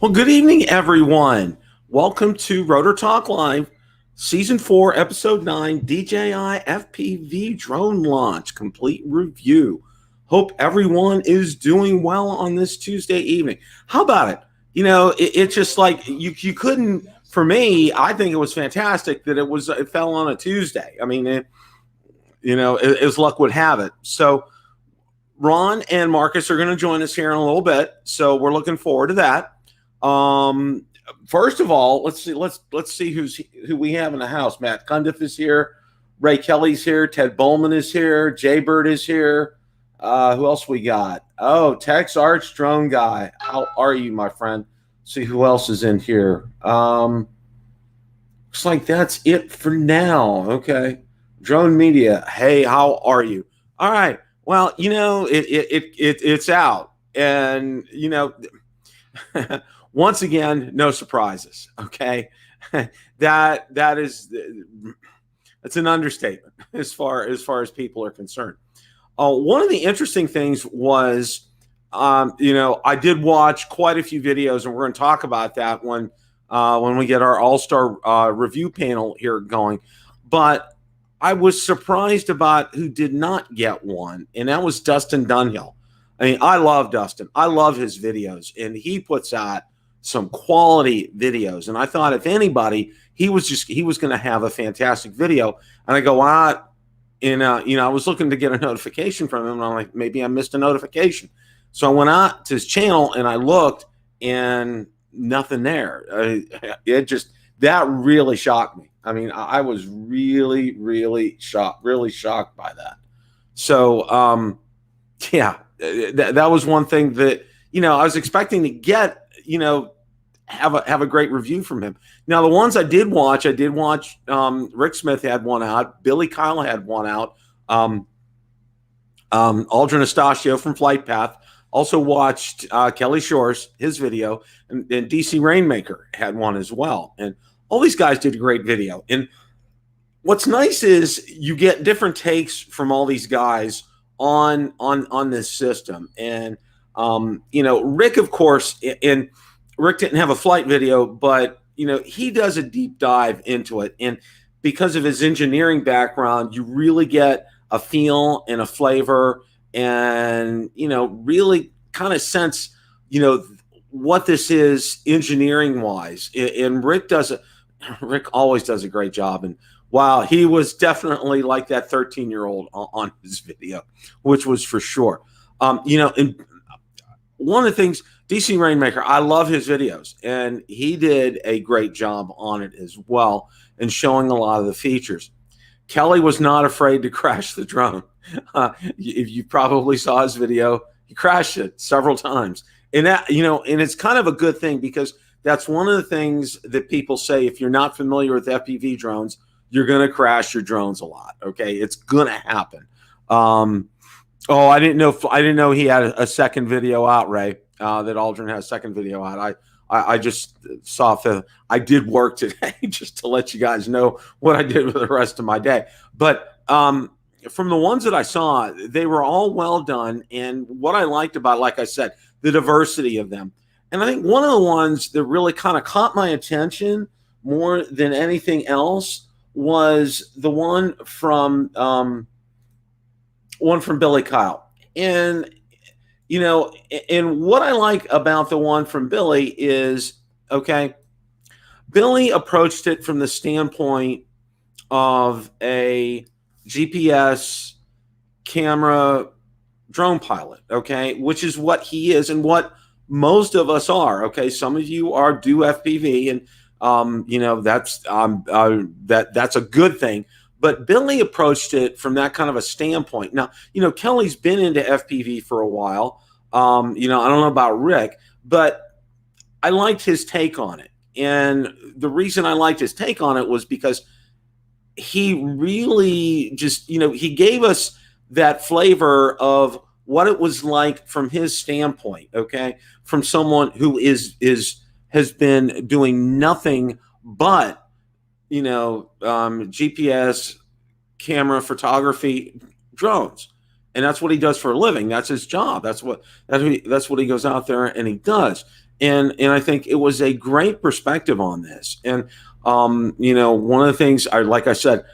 Well, good evening, everyone. Welcome to Rotor Talk Live, Season 4, Episode 9, DJI FPV Drone Launch, Complete Review. Hope everyone is doing well on this Tuesday evening. How about it? It's just like you couldn't, for me, I think it was fantastic that it fell on a Tuesday. I mean, as luck would have it. So Ron and Marcus are going to join us here in a little bit. So we're looking forward to that. First of all, let's see who we have in the house. Matt Cundiff is here, Ray Kelly's here, Ted Bowman is here, Jay Bird is here. Who else we got? Oh, Tex Arch Drone Guy. How are you, my friend? See who else is in here. Looks like that's it for now. Okay. Drone Media. Hey, how are you? All right. Well, it's out. And once again, no surprises. Okay, that's an understatement as far as people are concerned. One of the interesting things was, I did watch quite a few videos, and we're going to talk about that when we get our all-star review panel here going. But I was surprised about who did not get one, and that was Dustin Dunhill. I mean, I love Dustin. I love his videos, and he puts out some quality videos. And I thought if anybody, he was going to have a fantastic video. And I go out, and I was looking to get a notification from him, and I'm like, maybe I missed a notification. So I went out to his channel and I looked, and nothing there. That really shocked me. I mean, I was really shocked by that. So, yeah, that was one thing that, I was expecting to get, have a great review from him. Now, the ones I did watch, Rick Smith had one out. Billy Kyle had one out. Aldrin Anastasio from Flight Path. Also watched Kelly Shores, his video, and DC Rainmaker had one as well. And all these guys did a great video. And what's nice is you get different takes from all these guys on this system. And Rick, of course, and Rick didn't have a flight video, but he does a deep dive into it. And because of his engineering background, you really get a feel and a flavor, and really kind of sense what this is engineering wise. And Rick always does a great job. And wow, he was definitely like that 13-year-old on his video, which was for sure. And one of the things, DC Rainmaker, I love his videos, and he did a great job on it as well, and showing a lot of the features. Kelly was not afraid to crash the drone. If you probably saw his video, he crashed it several times. And that, and it's kind of a good thing, because that's one of the things that people say, if you're not familiar with FPV drones, you're going to crash your drones a lot. Okay. It's going to happen. I didn't know he had a second video out, Ray, that Aldrin has a second video out. I just saw I did work today just to let you guys know what I did with the rest of my day. But from the ones that I saw, they were all well done. And what I liked about, like I said, the diversity of them. And I think one of the ones that really kind of caught my attention more than anything else was the one from Billy Kyle. And and what I like about the one from Billy is, okay, Billy approached it from the standpoint of a GPS camera drone pilot, okay, which is what he is and what most of us are. Okay, some of you do FPV, and that's a good thing. But Billy approached it from that kind of a standpoint. Now, Kelly's been into FPV for a while. I don't know about Rick, but I liked his take on it. And the reason I liked his take on it was because he really just, he gave us that flavor of what it was like from his standpoint, okay, from someone who has been doing nothing but GPS, camera, photography, drones. and that's what he does for a living. That's his job. That's what he goes out there and he does. And I think it was a great perspective on this. And one of the things like I said,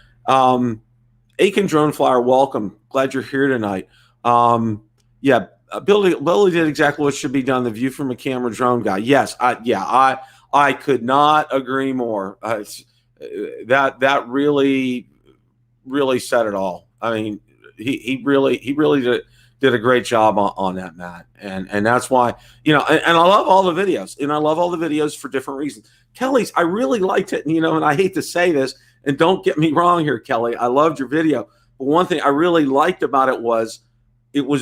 Aiken Drone Flyer, welcome. Glad you're here tonight. Billy did exactly what should be done. The view from a camera drone guy. Yes, I could not agree more. That really said it all. I mean, he really did a great job on that, Matt. And that's why, and I love all the videos, and I love all the videos for different reasons. Kelly's, I really liked it, and I hate to say this, and don't get me wrong here, Kelly, I loved your video. But one thing I really liked about it was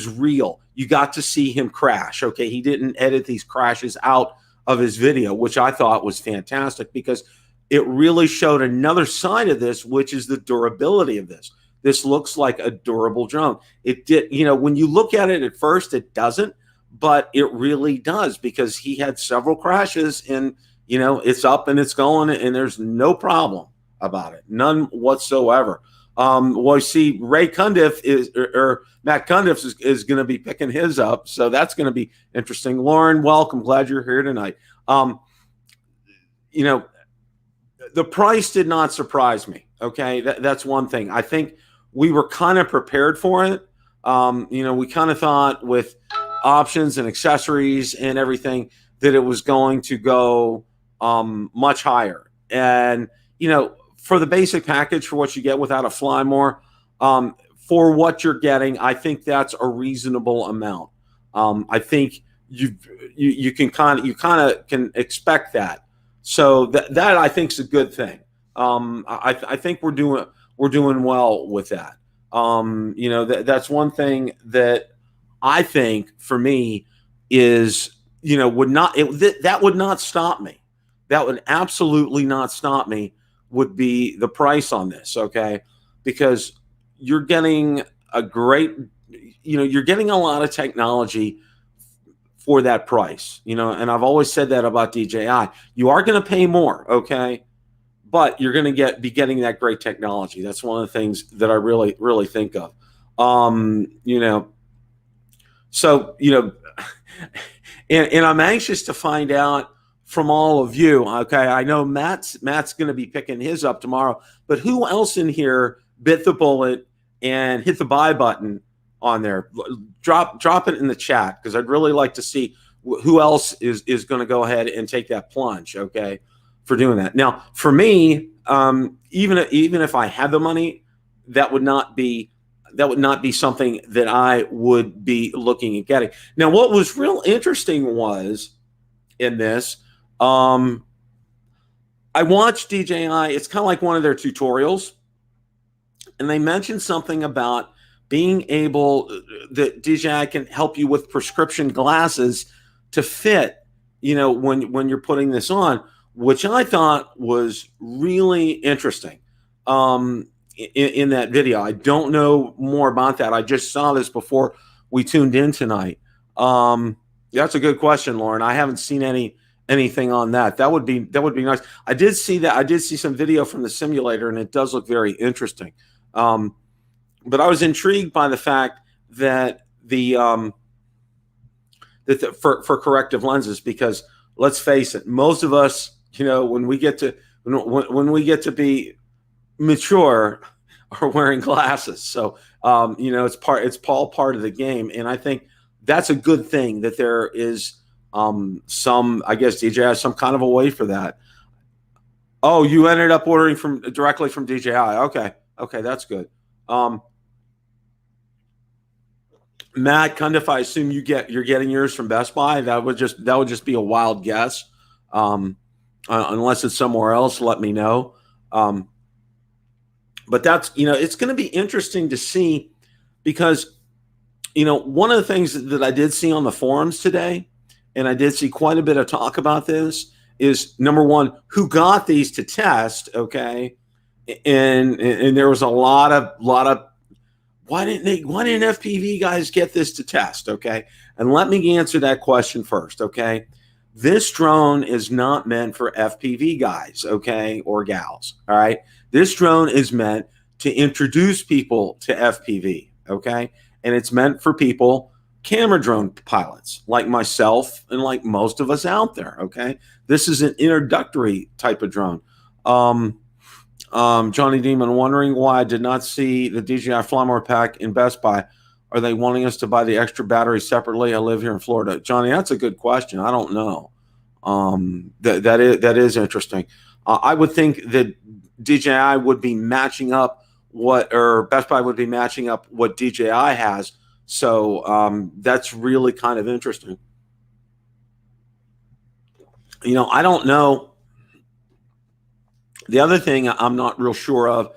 real. You got to see him crash. Okay. He didn't edit these crashes out of his video, which I thought was fantastic because it really showed another side of this, which is the durability of this. This looks like a durable drone. It did, when you look at it at first, it doesn't, but it really does because he had several crashes and, it's up and it's going and there's no problem about it. None whatsoever. Well, see, Ray Cundiff or Matt Cundiff is going to be picking his up. So that's going to be interesting. Lauren, welcome. Glad you're here tonight. The price did not surprise me. Okay. That's one thing. I think we were kind of prepared for it. We kind of thought with options and accessories and everything that it was going to go much higher. And, for the basic package, for what you get without a fly more, for what you're getting, I think that's a reasonable amount. I think you kind of can expect that. So that I think is a good thing. I think we're doing well with that. That's one thing that I think for me is that would not stop me. That would absolutely not stop me. Would be the price on this, okay? Because you're getting you're getting a lot of technology for that price, and I've always said that about DJI. You are going to pay more, okay? But you're going to be getting that great technology. That's one of the things that I really, really think of. So, and I'm anxious to find out from all of you. Okay. I know Matt's going to be picking his up tomorrow, but who else in here bit the bullet and hit the buy button on there? Drop it in the chat, because I'd really like to see who else is going to go ahead and take that plunge. Okay. For doing that. Now, for me, even if I had the money, that would not be something that I would be looking at getting. Now, what was real interesting was in this, I watched DJI. It's kind of like one of their tutorials, and they mentioned something about being able that DJI can help you with prescription glasses to fit, when you're putting this on, which I thought was really interesting in that video. I don't know more about that. I just saw this before we tuned in tonight. That's a good question, Lauren. I haven't seen anything on that. That would be nice. I did see that. I did see some video from the simulator, and it does look very interesting. But I was intrigued by the fact that for corrective lenses, because let's face it, most of us, when we get to be mature, are wearing glasses. So it's all part of the game, and I think that's a good thing that there is some. I guess DJI has some kind of a way for that. Oh, you ended up ordering directly from DJI. Okay, that's good. Matt Cundiff, I assume you're getting yours from Best Buy. That would just be a wild guess. Unless it's somewhere else, let me know. But that's, it's going to be interesting to see, because, one of the things that I did see on the forums today, and I did see quite a bit of talk about this, is number one, who got these to test, okay? And there was a lot of why didn't FPV guys get this to test, okay? And let me answer that question first, okay? This drone is not meant for FPV guys, okay, or gals, all right? This drone is meant to introduce people to FPV, okay? and it's meant for people, camera drone pilots like myself and like most of us out there. Okay, this is an introductory type of drone. Johnny Demon, wondering why I did not see the DJI Flymore pack in Best Buy. Are they wanting us to buy the extra battery separately? I live here in Florida. Johnny, that's a good question. I don't know. That is interesting. I would think that DJI would be matching up or Best Buy would be matching up what DJI has. So that's really kind of interesting. I don't know. The other thing I'm not real sure of,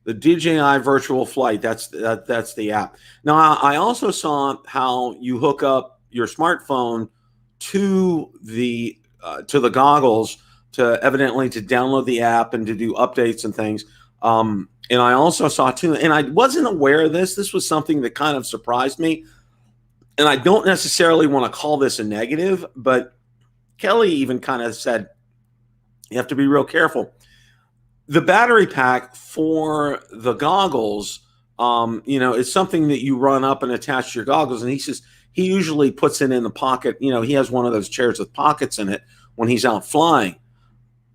the DJI Virtual Flight. That's the app. Now I also saw how you hook up your smartphone to the goggles to download the app and to do updates and things. And I also saw too, and I wasn't aware of this. This was something that kind of surprised me. And I don't necessarily want to call this a negative, but Kelly even kind of said, you have to be real careful. The battery pack for the goggles, it's something that you run up and attach to your goggles. And he says he usually puts it in the pocket. He has one of those chairs with pockets in it when he's out flying.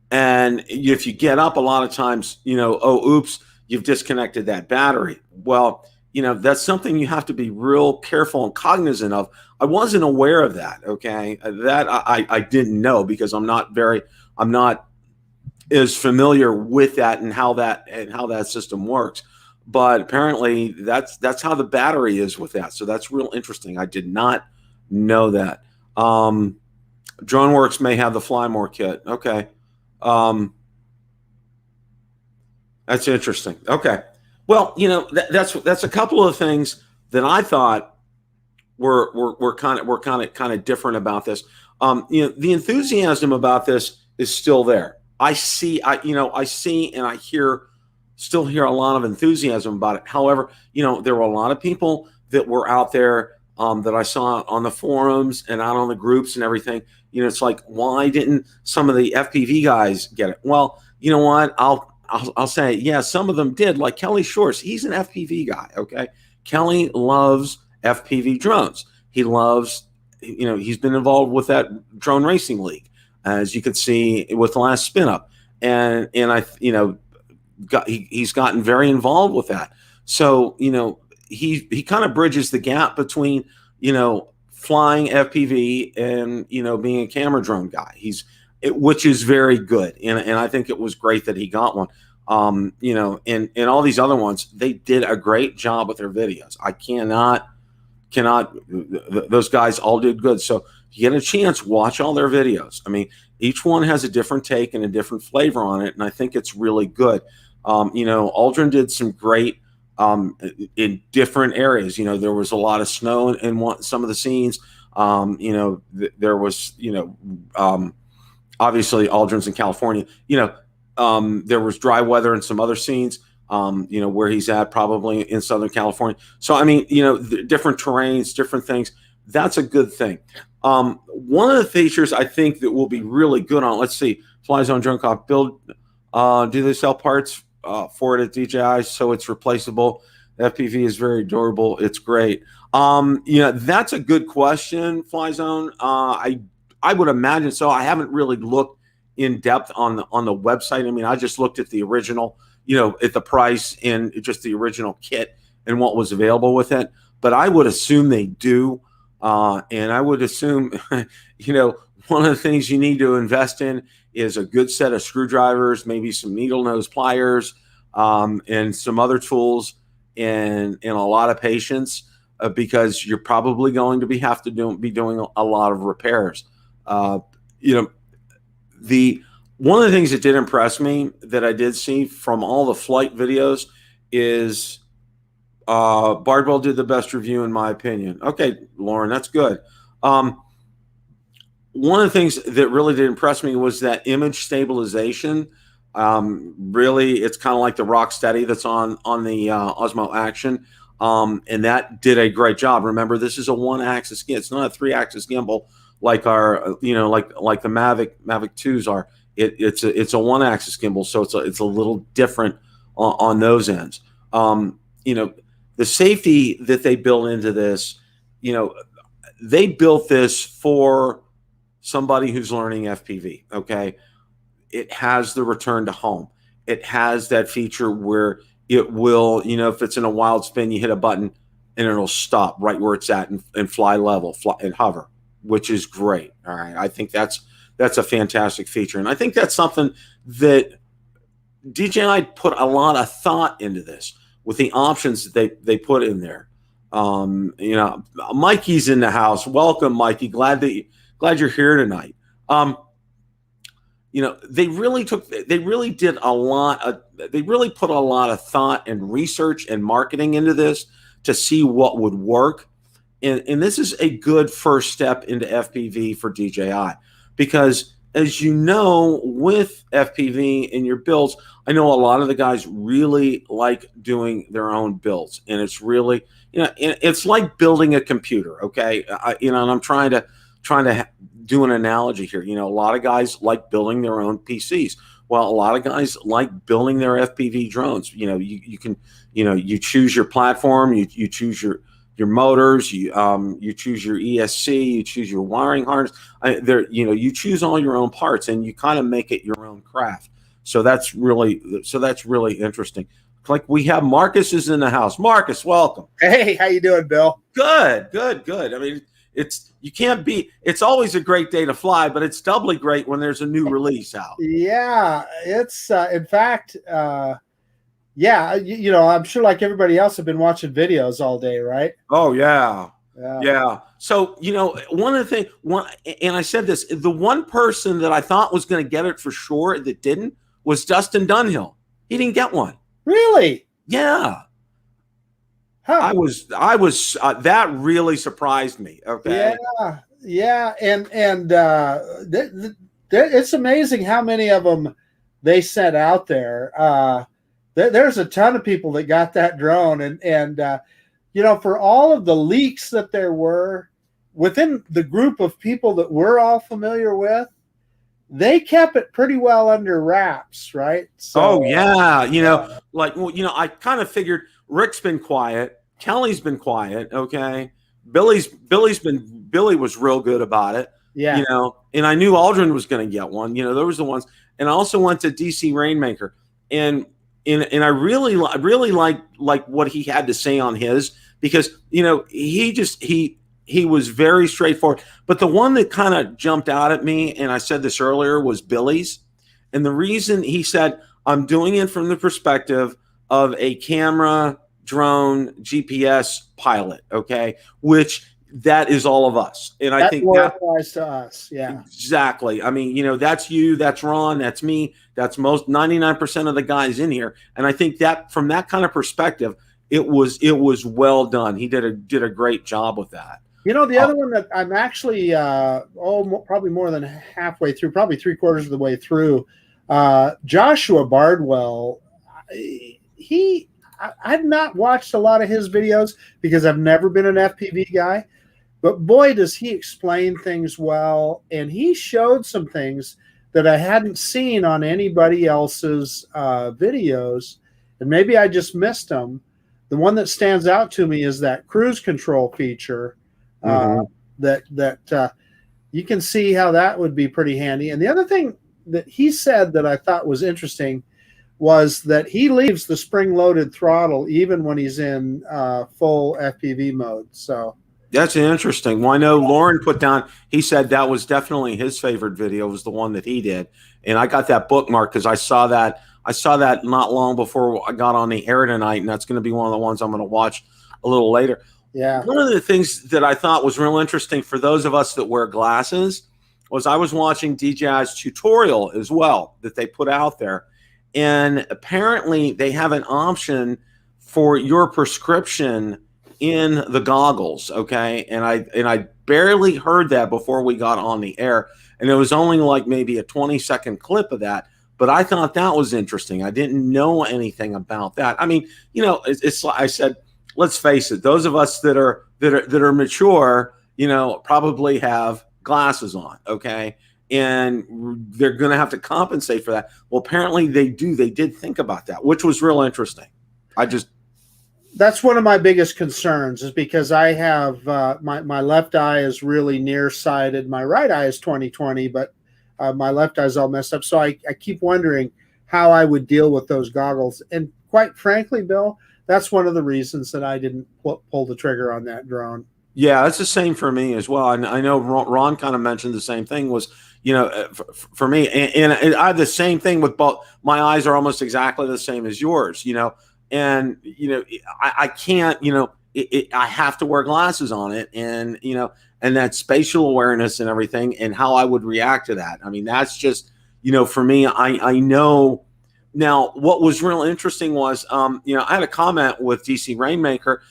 And if you get up, a lot of times, oh, oops, you've disconnected that battery. Well, that's something you have to be real careful and cognizant of. I wasn't aware of that. Okay. That I didn't know because I'm not as familiar with that and how that system works. But apparently that's how the battery is with that. So that's real interesting. I did not know that. DroneWorks may have the Flymore kit. Okay. That's interesting. Okay. Well, that's a couple of things that I thought were kind of different about this. The enthusiasm about this is still there. I see and I still hear a lot of enthusiasm about it. However, there were a lot of people that were out there that I saw on the forums and out on the groups and everything. It's like, why didn't some of the FPV guys get it? Well, you know what? I'll say, yeah, some of them did. Like Kelly Shores, he's an FPV guy. Okay, Kelly loves FPV drones. He loves, he's been involved with that drone racing league, as you could see with the last spin up, and he's gotten very involved with that. So he kind of bridges the gap between flying FPV and being a camera drone guy. Which is very good, and I think it was great that he got one. And all these other ones, they did a great job with their videos. I cannot. Those guys all did good. So if you get a chance, watch all their videos. I mean, each one has a different take and a different flavor on it, and I think it's really good. Aldrin did some great in different areas. There was a lot of snow in some of the scenes. There was obviously Aldrin's in California. There was dry weather in some other scenes. Where he's at, probably in Southern California. So I mean, different terrains, different things. That's a good thing. One of the features I think that will be really good on, let's see, Fly Zone Drone Cop build. Do they sell parts for it at DJI so it's replaceable? FPV is very durable. It's great. That's a good question, Fly Zone. I would imagine so. I haven't really looked in depth on the website. I mean, I just looked at the original, at the price and just the original kit and what was available with it. But I would assume they do. And I would assume, one of the things you need to invest in is a good set of screwdrivers, maybe some needle nose pliers, and some other tools, and a lot of patience, because you're probably going to be doing a lot of repairs. One of the things that did impress me that I did see from all the flight videos is Bardwell did the best review in my opinion. Okay, Lauren, that's good. One of the things that really did impress me was that image stabilization. Really, it's kind of like the Rocksteady that's on the Osmo Action, and that did a great job. Remember, this is a one-axis gimbal. It's not a three-axis gimbal like our, like the Mavic 2s are. It's a one-axis gimbal, so it's a little different on those ends. the safety that they built into this, you know, they built this for somebody who's learning FPV. Okay. It has the return to home. It has that feature where it will, you know, if it's in a wild spin, you hit a button and it'll stop right where it's at and fly level, fly and hover, which is great. All right. I think that's a fantastic feature. And I think that's something that DJI put a lot of thought into this with the options that they put in there. You know, Mikey's in the house. Welcome, Mikey. Glad you're here tonight. You know, they really did a lot. They really put a lot of thought and research and marketing into this to see what would work. And this is a good first step into FPV for DJI, because as you know, with FPV in your builds, I know a lot of the guys really like doing their own builds, and it's really, you know, it's like building a computer. Okay. You know, and I'm trying to do an analogy here. You know, a lot of guys like building their own PCs. Well, a lot of guys like building their FPV drones. You know, you can, you know, you choose your platform, you choose your motors, you choose your ESC, you choose your wiring harness. You know, you choose all your own parts, and you kind of make it your own craft. So that's really interesting. Like, we have Marcus is in the house. Marcus, welcome. Hey, how you doing, Bill? Good. I mean, it's always a great day to fly, but it's doubly great when there's a new release out. Yeah, it's in fact, yeah, you know, I'm sure like everybody else have been watching videos all day, right? Oh yeah. So, you know, and I said this, the one person that I thought was going to get it for sure that didn't was Dustin Dunhill. He didn't get one. Really? Yeah. Huh. I was that really surprised me. Okay. Yeah, and it's amazing how many of them they sent out there. There's a ton of people that got that drone, and you know, for all of the leaks that there were within the group of people that we're all familiar with, they kept it pretty well under wraps, right? So, yeah, you know, like, you know, I kind of figured Rick's been quiet, Kelly's been quiet, okay. Billy was real good about it. Yeah. You know, and I knew Aldrin was going to get one. You know, there was the ones, and I also went to DC Rainmaker, and I really like what he had to say on his, because, you know, he was very straightforward. But the one that kind of jumped out at me, and I said this earlier, was Billy's. And the reason he said, I'm doing it from the perspective of a camera, drone, GPS pilot, okay, which that is all of us. And I think that applies to us. Yeah, exactly. I mean, you know, that's you, that's Ron, that's me, that's most 99% of the guys in here. And I think that from that kind of perspective, it was well done. He did a great job with that. You know, the other one that I'm actually probably more than halfway through, probably 3/4 of the way through, Joshua Bardwell. I've not watched a lot of his videos because I've never been an FPV guy, but boy, does he explain things well. And he showed some things that I hadn't seen on anybody else's videos, and maybe I just missed them. The one that stands out to me is that cruise control feature. That you can see how that would be pretty handy. And the other thing that he said that I thought was interesting was that he leaves the spring-loaded throttle even when he's in full FPV mode. So that's interesting. Well, I know Lauren put down, he said that was definitely his favorite video, was the one that he did. And I got that bookmark because I saw that not long before I got on the air tonight, and that's going to be one of the ones I'm going to watch a little later. Yeah. One of the things that I thought was real interesting for those of us that wear glasses was I was watching DJI's tutorial as well that they put out there. And apparently they have an option for your prescription in the goggles, okay? And I barely heard that before we got on the air. And it was only like maybe a 20-second clip of that. But I thought that was interesting. I didn't know anything about that. I mean, you know, it's like I said, let's face it, those of us that are mature, you know, probably have glasses on, okay? And they're going to have to compensate for that. Well, apparently they do. They did think about that, which was real interesting. That's one of my biggest concerns, is because I have my left eye is really nearsighted. My right eye is 20/20, but my left eye is all messed up. So I keep wondering how I would deal with those goggles. And quite frankly, Bill, that's one of the reasons that I didn't pull the trigger on that drone. Yeah, it's the same for me as well. And I know Ron kind of mentioned the same thing was, for me, and I have the same thing with both. My eyes are almost exactly the same as yours, and, I can't, I have to wear glasses on it, and, and that spatial awareness and everything and how I would react to that. I mean, that's just, for me, I know. Now, what was real interesting was, I had a comment with DC Rainmaker,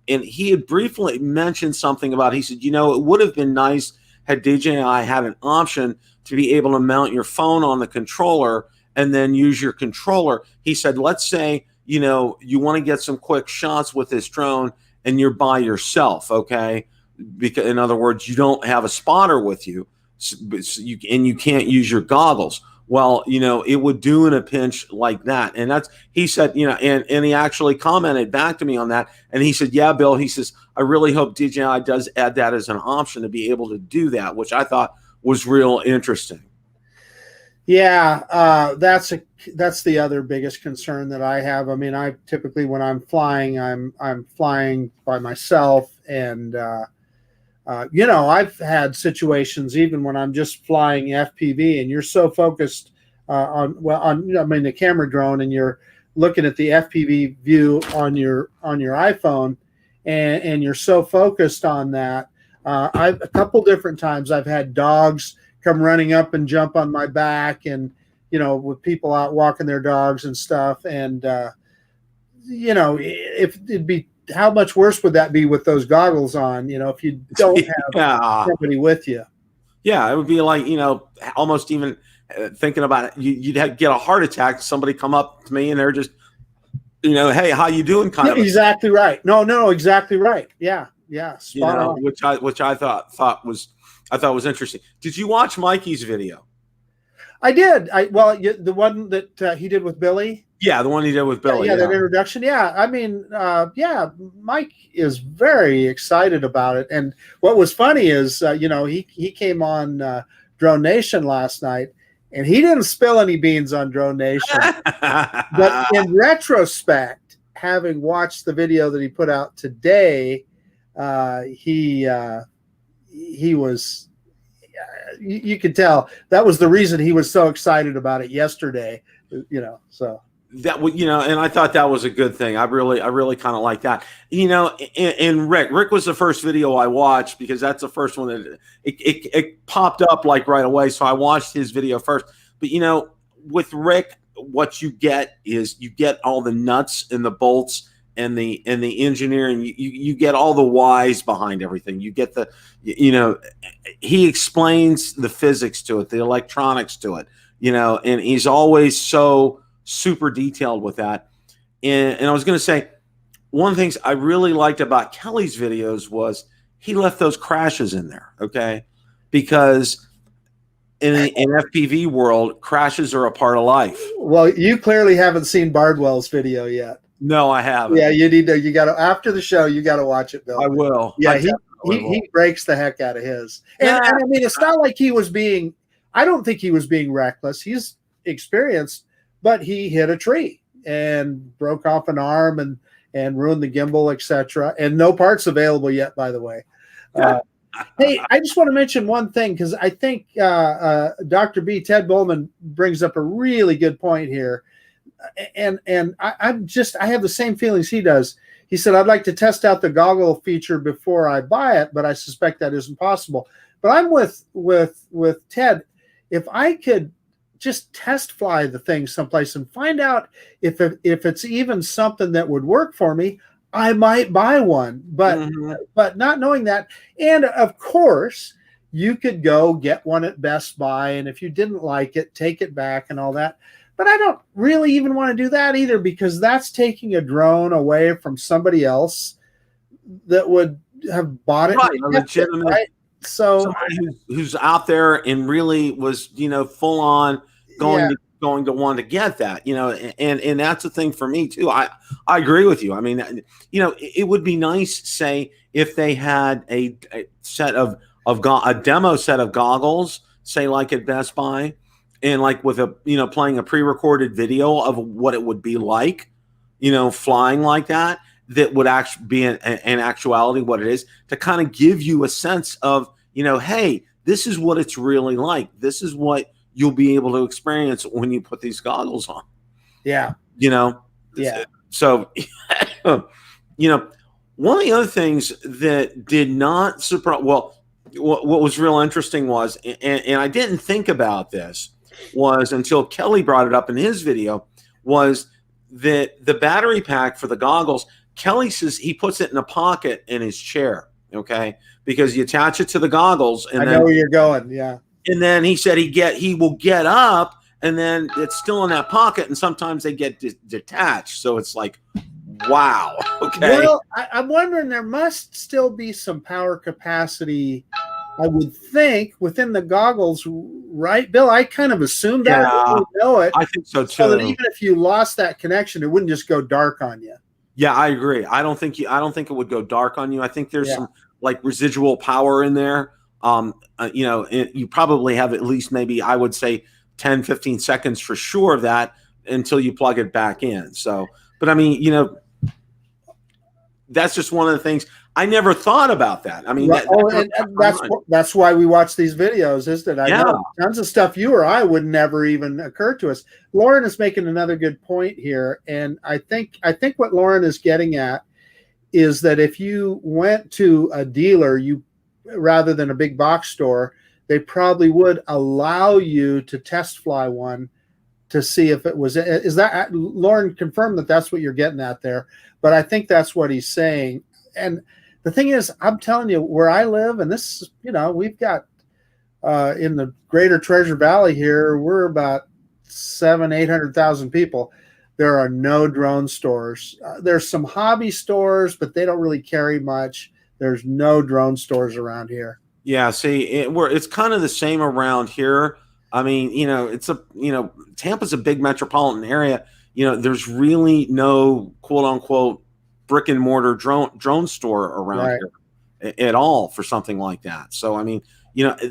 and he had briefly mentioned something about, he said, it would have been nice had DJI had an option to be able to mount your phone on the controller and then use your controller. He said, let's say, you want to get some quick shots with this drone and you're by yourself, okay? Because, in other words, you don't have a spotter with you, and you can't use your goggles. Well, it would do in a pinch like that. And he said, and he actually commented back to me on that. And he said, yeah, Bill, he says, I really hope DJI does add that as an option to be able to do that, which I thought was real interesting. Yeah, that's the other biggest concern that I have. I mean, I typically, when I'm flying, I'm flying by myself, and I've had situations even when I'm just flying FPV, and you're so focused on the camera drone, and you're looking at the FPV view on your iPhone, and you're so focused on that. A couple different times I've had dogs come running up and jump on my back, and with people out walking their dogs and stuff, and if it'd be, how much worse would that be with those goggles on, if you don't have somebody with you? Yeah, it would be like, almost even thinking about it, you'd get a heart attack. Somebody come up to me and they're just, hey, how you doing? Kind of exactly right. No, exactly right. Yeah. Spot on. Which I thought was interesting. Did you watch Mikey's video? I did. The one that he did with Billy. Yeah, the one he did with Billy. Yeah, that introduction. Yeah, I mean, Mike is very excited about it. And what was funny is, he came on Drone Nation last night, and he didn't spill any beans on Drone Nation. But in retrospect, having watched the video that he put out today, he was. You could tell that was the reason he was so excited about it yesterday. So. That would, and I thought that was a good thing. I really kind of like that. And Rick was the first video I watched, because that's the first one that it popped up like right away. So I watched his video first. But with Rick, what you get is you get all the nuts and the bolts and the engineering. You get all the whys behind everything. You get he explains the physics to it, the electronics to it. And he's always so super detailed with that. And I was going to say, one of the things I really liked about Kelly's videos was he left those crashes in there, okay? Because in FPV world, crashes are a part of life. Well, you clearly haven't seen Bardwell's video yet. No, I haven't. Yeah, you need to. You got to, after the show, you got to watch it, Bill. I will. Yeah, he breaks the heck out of his. And I mean, it's not like he was being. I don't think he was being reckless. He's experienced, but he hit a tree and broke off an arm and ruined the gimbal, etc. And no parts available yet, by the way. Hey, I just want to mention one thing, because I think Dr. B, Ted Bowman, brings up a really good point here. And I have the same feelings he does. He said, I'd like to test out the goggle feature before I buy it, but I suspect that isn't possible. But I'm with Ted. If I could just test fly the thing someplace and find out if it's even something that would work for me, I might buy one. But not knowing that, and of course, you could go get one at Best Buy, and if you didn't like it, take it back and all that. But I don't really even want to do that either, because that's taking a drone away from somebody else that would have bought it. Right, legitimate. Right? So somebody who's out there and really was, full on going to going to want to get that, and that's the thing for me too. I agree with you. I mean, it would be nice, say, if they had a set of a demo set of goggles, say like at Best Buy, and like with a playing a pre-recorded video of what it would be like, flying like that would actually be in actuality what it is, to kind of give you a sense of, hey, this is what it's really like. This is what you'll be able to experience when you put these goggles on. Yeah. Yeah. So, one of the other things that did not surprise, what was real interesting was, and I didn't think about this, was until Kelly brought it up in his video, was that the battery pack for the goggles, Kelly says he puts it in a pocket in his chair, okay? Because you attach it to the goggles. And I know where you're going, yeah. And then he said he will get up, and then it's still in that pocket, and sometimes they get detached. So it's like, wow, okay. Well, I'm wondering, there must still be some power capacity, I would think, within the goggles, right, Bill? I kind of assumed that. Yeah, you know it. I think so too. So that even if you lost that connection, it wouldn't just go dark on you. Yeah, I agree. I don't think it would go dark on you. I think there's some like residual power in there. You probably have at least, maybe I would say 10, 15 seconds for sure of that until you plug it back in. So, but I mean, that's just one of the things. I never thought about that. I mean, that's why we watch these videos, isn't it? I know tons of stuff you or I would never even occur to us. Lauren is making another good point here, and I think what Lauren is getting at is that if you went to a dealer, rather than a big box store, they probably would allow you to test fly one to see if it was. Is that, Lauren confirmed that that's what you're getting at there? But I think that's what he's saying. And the thing is, I'm telling you, where I live, and this is, we've got in the greater Treasure Valley here, we're about 800,000 people. There are no drone stores. There's some hobby stores, but they don't really carry much. There's no drone stores around here. Yeah, see, it's kind of the same around here. I mean, Tampa's a big metropolitan area. There's really no quote unquote brick and mortar drone store around here at all for something like that. So, I mean,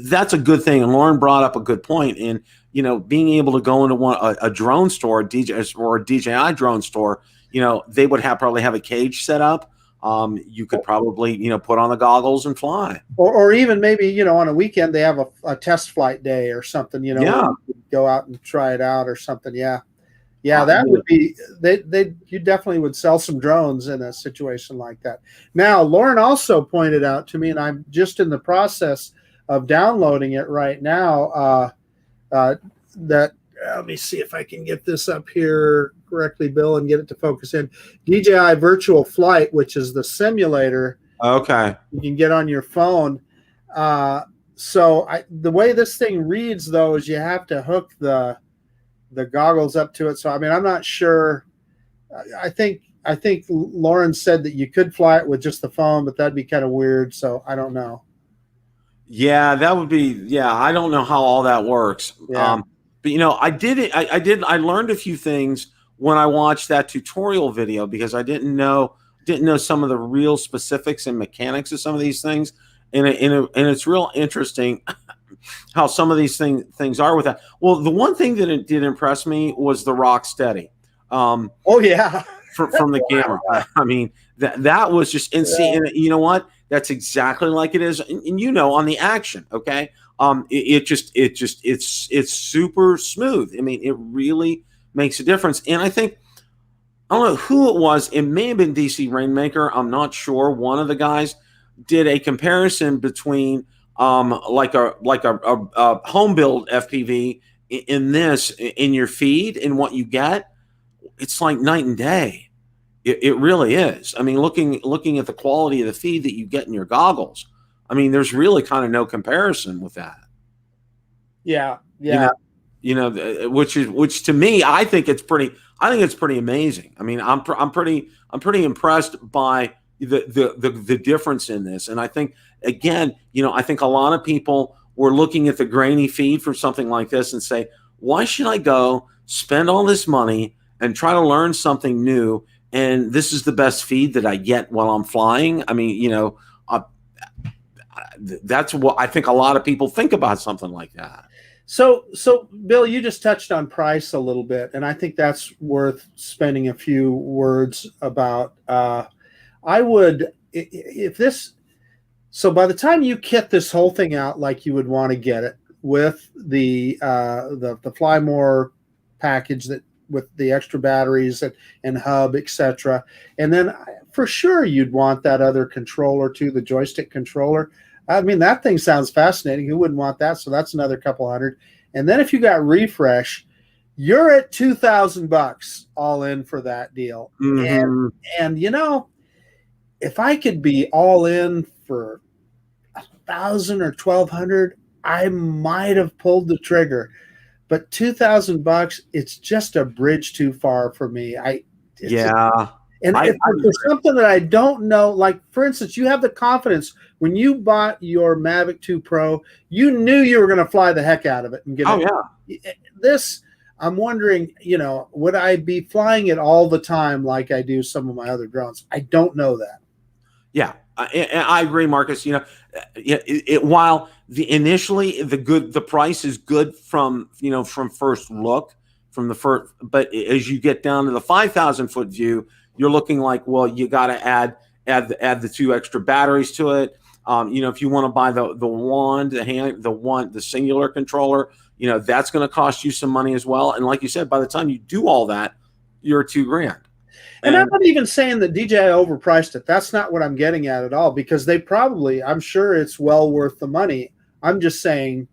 that's a good thing. And Lauren brought up a good point in, being able to go into a drone store, or a DJI drone store, they would probably have a cage set up. You could probably, put on the goggles and fly. Or even maybe, on a weekend, they have a test flight day or something, go out and try it out or something. Yeah. Yeah, that would be, you definitely would sell some drones in a situation like that. Now, Lauren also pointed out to me, and I'm just in the process of downloading it right now, that, let me see if I can get this up here correctly, Bill, and get it to focus in. DJI Virtual Flight, which is the simulator. Okay. You can get on your phone. So the way this thing reads, though, is you have to hook the goggles up to it. So, I mean, I'm not sure. I think Lauren said that you could fly it with just the phone, but that'd be kind of weird. So I don't know. Yeah, that would be, I don't know how all that works. Yeah. But I learned a few things when I watched that tutorial video, because I didn't know some of the real specifics and mechanics of some of these things. And it's real interesting how some of these things are with that. Well, the one thing that it did impress me was the rock steady. Oh yeah. From the camera. I mean, that was just insane. And you know what? That's exactly like it is. And on the action, okay? It's super smooth. I mean, it really makes a difference. And I think, I don't know who it was. It may have been DC Rainmaker. I'm not sure. One of the guys did a comparison between like a home build FPV in your feed and what you get. It's like night and day. It really is. I mean, looking at the quality of the feed that you get in your goggles, I mean, there's really kind of no comparison with that. Yeah. Which to me, I think it's pretty amazing. I mean, I'm pretty impressed by the difference in this. And I think, again, I think a lot of people were looking at the grainy feed for something like this and say, why should I go spend all this money and try to learn something new? And this is the best feed that I get while I'm flying. I mean, that's what I think a lot of people think about something like that. So Bill, you just touched on price a little bit, and I think that's worth spending a few words about. I would, if this, so by the time you kit this whole thing out like you would want to get it with the Fly More package, that with the extra batteries and hub, etc., and then for sure you'd want that other controller too, the joystick controller. I mean, that thing sounds fascinating. Who wouldn't want that? So that's another couple hundred. And then if you got refresh, you're at $2,000 all in for that deal. Mm-hmm. And you know, if I could be all in for $1,000 or $1,200, I might have pulled the trigger. But $2,000, it's just a bridge too far for me. And for something that I don't know, like for instance, you have the confidence when you bought your Mavic 2 Pro, you knew you were going to fly the heck out of it and get it. Yeah. This, I'm wondering, would I be flying it all the time like I do some of my other drones? I don't know that. Yeah, I agree, Marcus. While initially the price is good from first look, but as you get down to the 5,000-foot view, you're looking like, well, you got to add the 2 extra batteries to it. If you want to buy the wand, the singular controller, that's going to cost you some money as well. And like you said, by the time you do all that, you're $2,000. And I'm not even saying that DJI overpriced it. That's not what I'm getting at all, because I'm sure it's well worth the money. I'm just saying,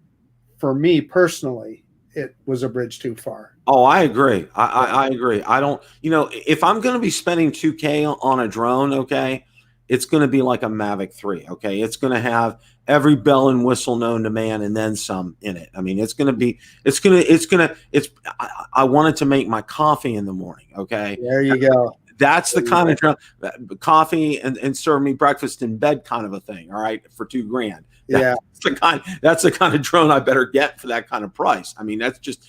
for me personally, it was a bridge too far. Oh, I agree. I agree. I don't, if I'm going to be spending $2,000 on a drone, okay, it's going to be like a Mavic 3, okay? It's going to have every bell and whistle known to man and then some in it. I mean, I wanted to make my coffee in the morning, okay? There you go. That's the kind of drone, coffee and serve me breakfast in bed kind of a thing, all right, for $2,000. Yeah. That's the kind of drone I better get for that kind of price. I mean, that's just,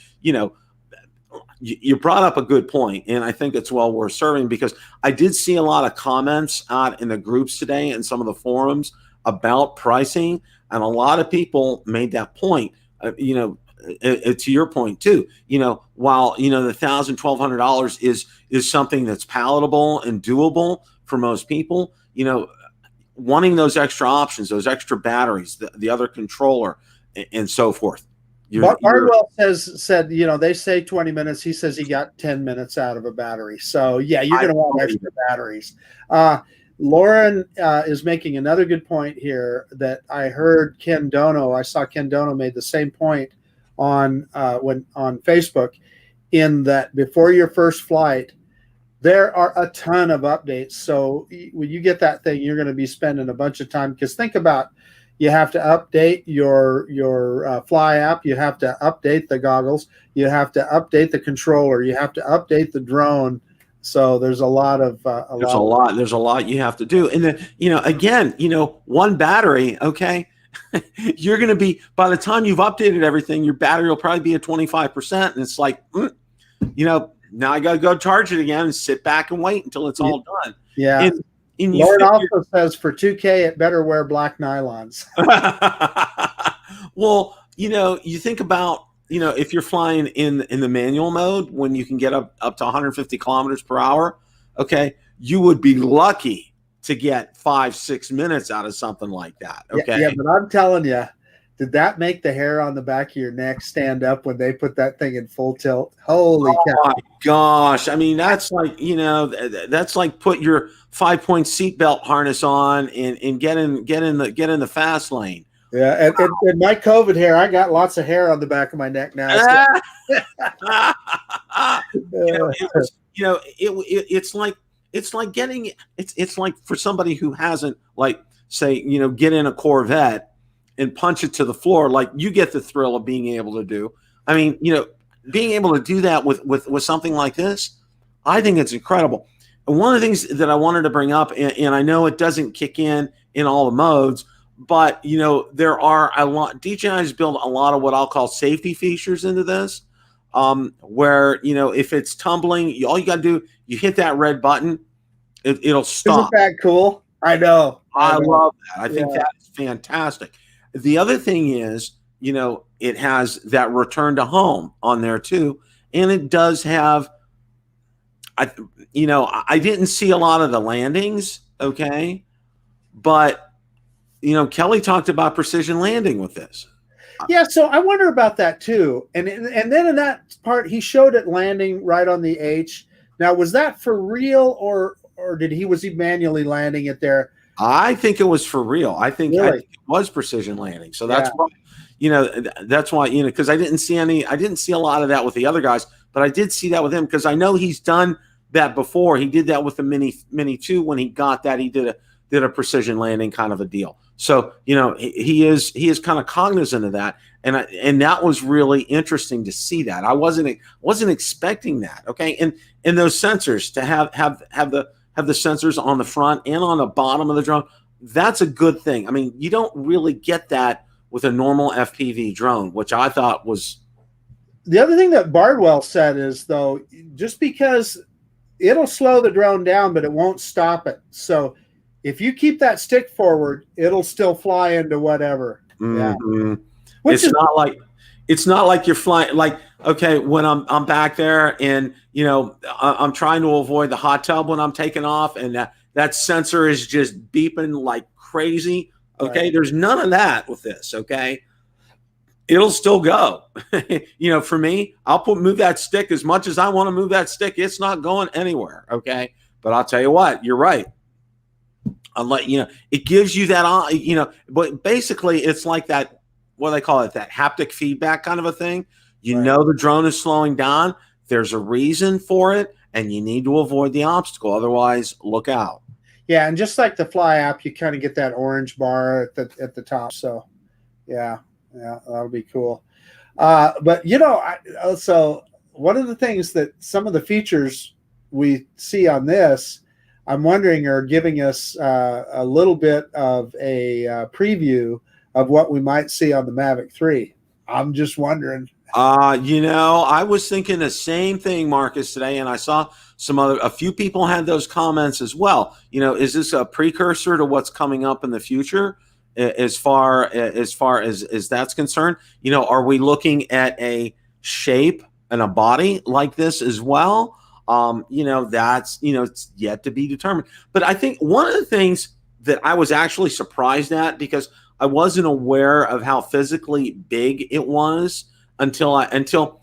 you brought up a good point, and I think it's well worth serving, because I did see a lot of comments out in the groups today and some of the forums about pricing, and a lot of people made that point. To your point too, while the $1,000, $1,200 is something that's palatable and doable for most people, wanting those extra options, those extra batteries, the other controller, and so forth. Bardwell said, they say 20 minutes. He says he got 10 minutes out of a battery. So yeah, you're going to want extra batteries. Lauren is making another good point here that I heard Ken Dono. I saw Ken Dono made the same point on Facebook, in that before your first flight, there are a ton of updates. So when you get that thing, you're going to be spending a bunch of time, because think about, you have to update your Fly app. You have to update the goggles. You have to update the controller. You have to update the drone. So there's a lot you have to do. And then, again, one battery, okay, you're going to be, by the time you've updated everything, your battery will probably be at 25%. And it's like, now I got to go charge it again and sit back and wait until it's all done. Yeah. And Lauren also says for $2,000, it better wear black nylons. Well, you think about, if you're flying in the manual mode, when you can get up to 150 kilometers per hour, okay, you would be lucky to get 5-6 minutes out of something like that. Okay. Yeah, but I'm telling you, did that make the hair on the back of your neck stand up when they put that thing in full tilt? Holy cow. My gosh. I mean, that's like, that's like put your 5-point seatbelt harness on and get in the fast lane. Yeah, and my COVID hair, I got lots of hair on the back of my neck now. It's like for somebody who hasn't, like, say, get in a Corvette and punch it to the floor, like you get the thrill of being able to do. I mean, being able to do that with something like this, I think it's incredible. And one of the things that I wanted to bring up, and I know it doesn't kick in all the modes, but there are a lot. DJI has built a lot of what I'll call safety features into this. where, you know, if it's tumbling, all you got to do, you hit that red button, it'll stop. Isn't that cool? I know. I love that. I think that is fantastic. The other thing is, you know, it has that return to home on there too. And it does have, I didn't see a lot of the landings. Okay. But, you know, Kelly talked about precision landing with this. Yeah. So I wonder about that too. And then in that part, he showed it landing right on the H. Now, was that for real or was he manually landing it there? I think it was for real. I think it was precision landing. So that's why, you know, because I didn't see a lot of that with the other guys, but I did see that with him because I know he's done that before. He did that with the Mini 2 when he got that. He did a precision landing kind of a deal. So, you know, he is kind of cognizant of that. And that was really interesting to see that. I wasn't expecting that. Okay. And those sensors to have the sensors on the front and on the bottom of the drone, that's a good thing. I mean, you don't really get that with a normal FPV drone, which I thought was. The other thing that Bardwell said is, though, just because it'll slow the drone down, but it won't stop it. So if you keep that stick forward, it'll still fly into whatever. Mm-hmm. Yeah. It's not like you're flying, like, okay, when I'm back there and, you know, I'm trying to avoid the hot tub when I'm taking off and that sensor is just beeping like crazy. Okay. Right. There's none of that with this. Okay. It'll still go. You know, for me, I'll move that stick as much as I want to move that stick. It's not going anywhere. Okay. But I'll tell you what, you're right. I'll let you know, it gives you that, you know, but basically it's like that, what do they call it? That haptic feedback kind of a thing. You know, the drone is slowing down. There's a reason for it, and you need to avoid the obstacle. Otherwise, look out. Yeah, and just like the Fly app, you kind of get that orange bar at the top. So, yeah, that'll be cool. But you know, so one of the things that some of the features we see on this, I'm wondering, are giving us a little bit of a preview of what we might see on the Mavic 3. I'm just wondering. You know, I was thinking the same thing, Marcus, today, and I saw a few people had those comments as well. You know, is this a precursor to what's coming up in the future as far as that's concerned? You know, are we looking at a shape and a body like this as well? You know, that's, you know, it's yet to be determined. But I think one of the things that I was actually surprised at, because I wasn't aware of how physically big it was until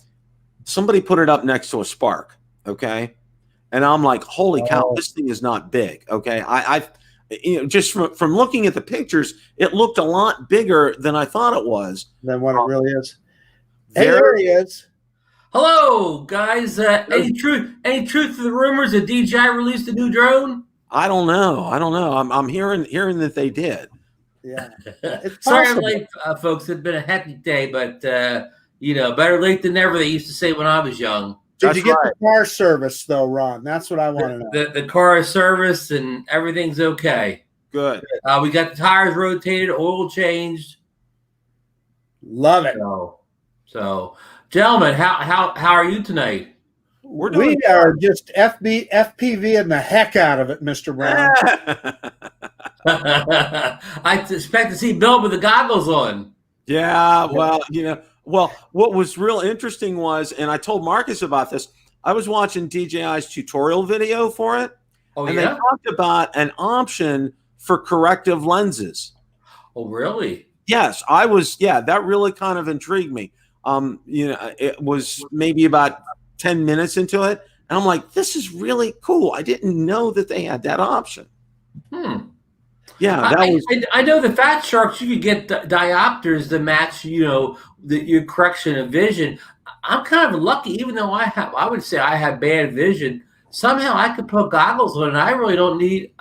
somebody put it up next to a Spark. Okay. And I'm like, holy cow, this thing is not big. Okay. I you know, just from looking at the pictures, it looked a lot bigger than I thought it was. Than what it really is. Hey, there he is. Hello, guys. Any truth to the rumors that DJI released a new drone? I don't know. I'm hearing that they did. Yeah. Sorry I'm late, folks. It's been a hectic day, but you know, better late than never, they used to say when I was young. Did you get the car service though, Ron? That's what I want to know. The car is serviced and everything's okay. Good. We got the tires rotated, oil changed. Love it. So gentlemen, how are you tonight? We are just FPVing the heck out of it, Mr. Brown. I expect to see Bill with the goggles on. Yeah, well, you know, what was real interesting was, and I told Marcus about this, I was watching DJI's tutorial video for it, and they talked about an option for corrective lenses. Oh, really? Yes, I was. Yeah, that really kind of intrigued me. You know, it was maybe about 10 minutes into it, and I'm like, this is really cool. I didn't know that they had that option. Yeah, I know the Fat Sharks, you could get diopters to match, you know, your correction of vision. I'm kind of lucky, even though I would say I have bad vision. Somehow I could put goggles on, and I really don't need.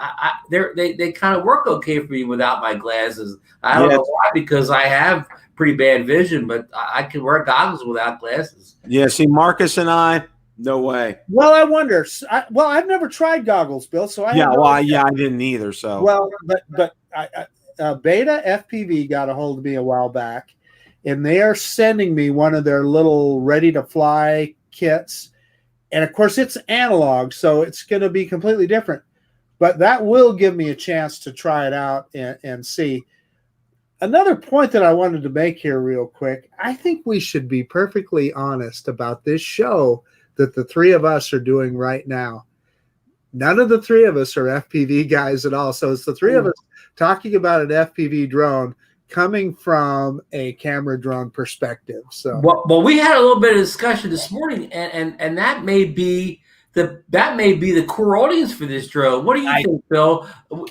They kind of work okay for me without my glasses. I don't know why, because I have pretty bad vision, but I can wear goggles without glasses. Yeah, see, Marcus and I, no way. Well, I wonder. I've never tried goggles, Bill. So I I didn't either. So Beta FPV got a hold of me a while back, and they are sending me one of their little ready-to-fly kits. And, of course, it's analog, so it's going to be completely different. But that will give me a chance to try it out and see. Another point that I wanted to make here real quick, I think we should be perfectly honest about this show that the three of us are doing right now. None of the three of us are FPV guys at all. So it's the three of us talking about an FPV drone coming from a camera drone perspective. So well, we had a little bit of discussion this morning, and that may be the core audience for this drone. What do you think, Bill?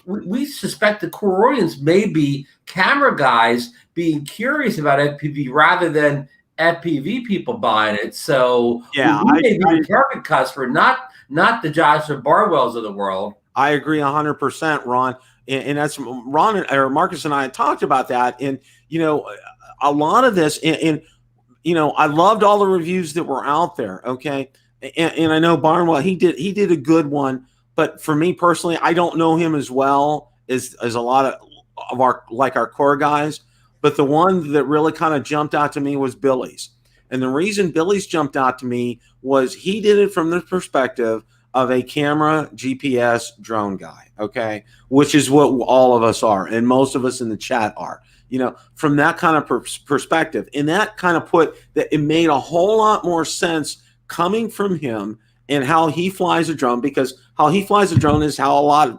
We suspect the core audience may be camera guys being curious about FPV rather than FPV people buying it. So yeah, we may be the target customer, not the Joshua Bardwells of the world. I agree 100%, Ron. And that's Ron or Marcus and I had talked about that. And, you know, a lot of this, and you know, I loved all the reviews that were out there. Okay. And I know Bardwell, he did a good one, but for me personally, I don't know him as well as a lot of our core guys. But the one that really kind of jumped out to me was Billy's. And the reason Billy's jumped out to me was he did it from the perspective of a camera GPS drone guy, okay, which is what all of us are, and most of us in the chat are, you know, from that kind of perspective. And that kind of it made a whole lot more sense coming from him and how he flies a drone, because how he flies a drone is how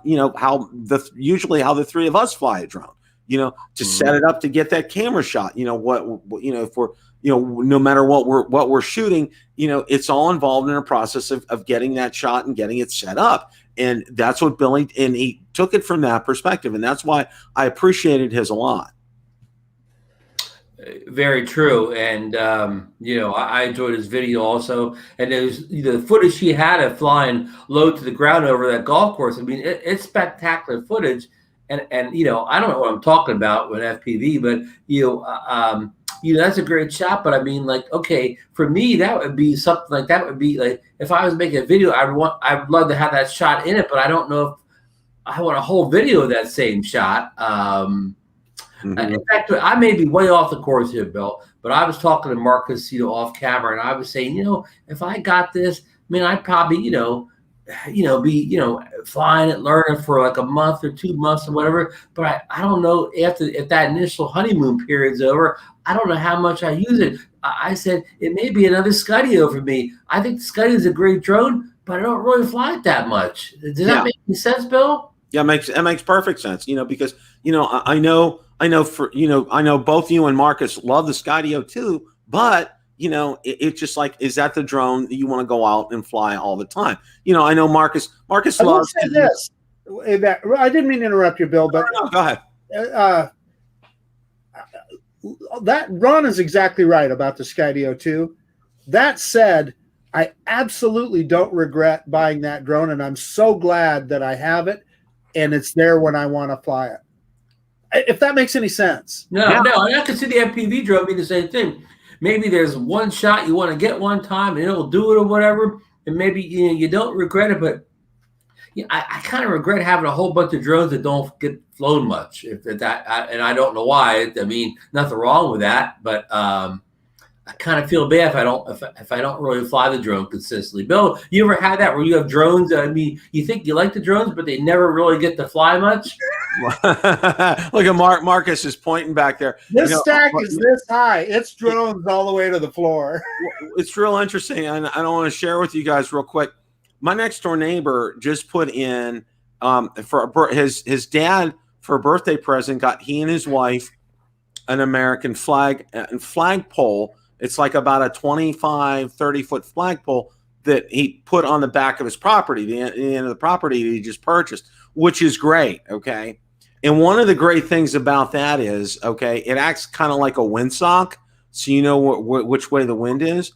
usually how the three of us fly a drone, you know, to set it up to get that camera shot, you know, if we're, you know, no matter what we're shooting, you know, it's all involved in a process of getting that shot and getting it set up. And that's what Billy, and he took it from that perspective. And that's why I appreciated his a lot. Very true. And, you know, I enjoyed his video also. And there's the footage he had of flying low to the ground over that golf course. I mean, it's spectacular footage. And, you know, I don't know what I'm talking about with FPV, but, you know, that's a great shot. But I mean, like, okay, for me, that would be something like that would be like, if I was making a video, I'd love to have that shot in it, but I don't know if I want a whole video of that same shot. In fact, I may be way off the course here, Bill, but I was talking to Marcus, you know, off camera, and I was saying, you know, if I got this, I mean, I'd probably, be flying it, learning for like a month or 2 months or whatever. But I don't know if that initial honeymoon period's over, I don't know how much I use it. I said it may be another Skydio for me. I think the Skydio is a great drone, but I don't really fly it that much. Does that make any sense, Bill? Yeah, it makes perfect sense. You know, because I know both you and Marcus love the Skydio too, but it's just like, is that the drone that you want to go out and fly all the time? You know, I know Marcus loves. I will say this. I didn't mean to interrupt you, Bill, but no, go ahead. That Ron is exactly right about the Skydio 2. That said, I absolutely don't regret buying that drone, and I'm so glad that I have it, and it's there when I want to fly it. If that makes any sense. No, I can see the FPV drone being the same thing. Maybe there's one shot you want to get one time, and it'll do it or whatever, and maybe you don't regret it, but I kind of regret having a whole bunch of drones that don't get flown much. And I don't know why. I mean, nothing wrong with that, but I kind of feel bad if I don't really fly the drone consistently. Bill, you ever had that where you have drones? I mean, you think you like the drones, but they never really get to fly much? Look at Marcus is pointing back there. This stack is this high. It's drones all the way to the floor. It's real interesting, and I don't want to share with you guys real quick. My next door neighbor just put in for his dad for a birthday present. Got he and his wife an American flagpole. It's like about a 25, 30-foot flagpole that he put on the back of his property, the end of the property that he just purchased, which is great. Okay. And one of the great things about that is, okay, it acts kind of like a windsock, so you know which way the wind is.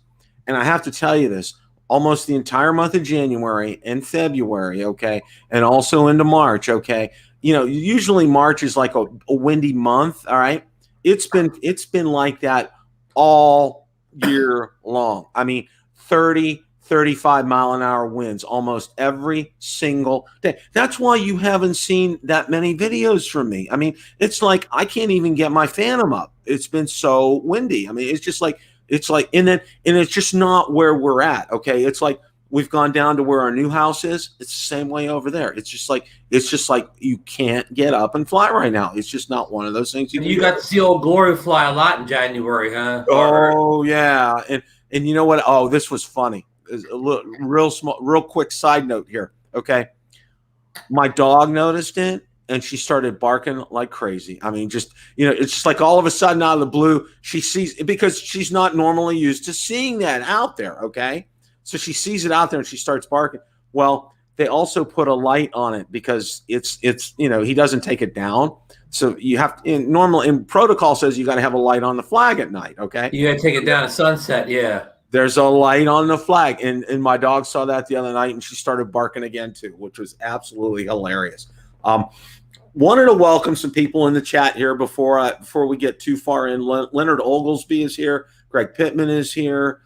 And I have to tell you this. Almost the entire month of January and February, okay, and also into March, okay. Usually March is like a windy month, all right. It's been like that all year long. I mean, 30, 35-mile-an-hour winds almost every single day. That's why you haven't seen that many videos from me. I mean, it's like I can't even get my Phantom up. It's been so windy. I mean, it's just like, and it's just not where we're at. Okay. It's like we've gone down to where our new house is. It's the same way over there. It's just like you can't get up and fly right now. It's just not one of those things. You got to see Old Glory fly a lot in January, huh? Oh yeah. And you know what? Oh, this was funny. Real quick side note here. Okay. My dog noticed it and she started barking like crazy. I mean, just, it's just like all of a sudden out of the blue, she sees, because she's not normally used to seeing that out there. Okay. So she sees it out there and she starts barking. Well, they also put a light on it because it's he doesn't take it down. So you have in protocol says you got to have a light on the flag at night. Okay. You got to take it down at sunset. Yeah. There's a light on the flag. And my dog saw that the other night and she started barking again too, which was absolutely hilarious. Wanted to welcome some people in the chat here before we get too far in. Leonard Oglesby is here. Greg Pittman is here.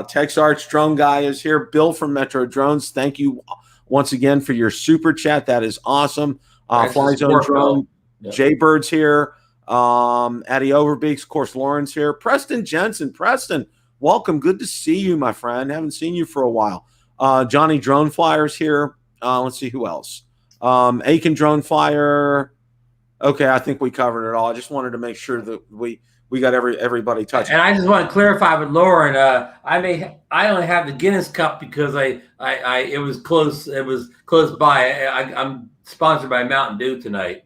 Tex Arch Drone Guy is here. Bill from Metro Drones. Thank you once again for your super chat. That is awesome. Fly Zone Drone. Yep. Jay Bird's here. Addie Overbeeks. Of course, Lauren's here. Preston Jensen. Preston, welcome. Good to see you, my friend. Haven't seen you for a while. Johnny Drone Flyer's here. Let's see who else. Aiken Drone Flyer. Okay, I think we covered it all. I just wanted to make sure that we got everybody touched. And I just want to clarify with Lauren. I only have the Guinness Cup because it was close. It was close by. I'm sponsored by Mountain Dew tonight.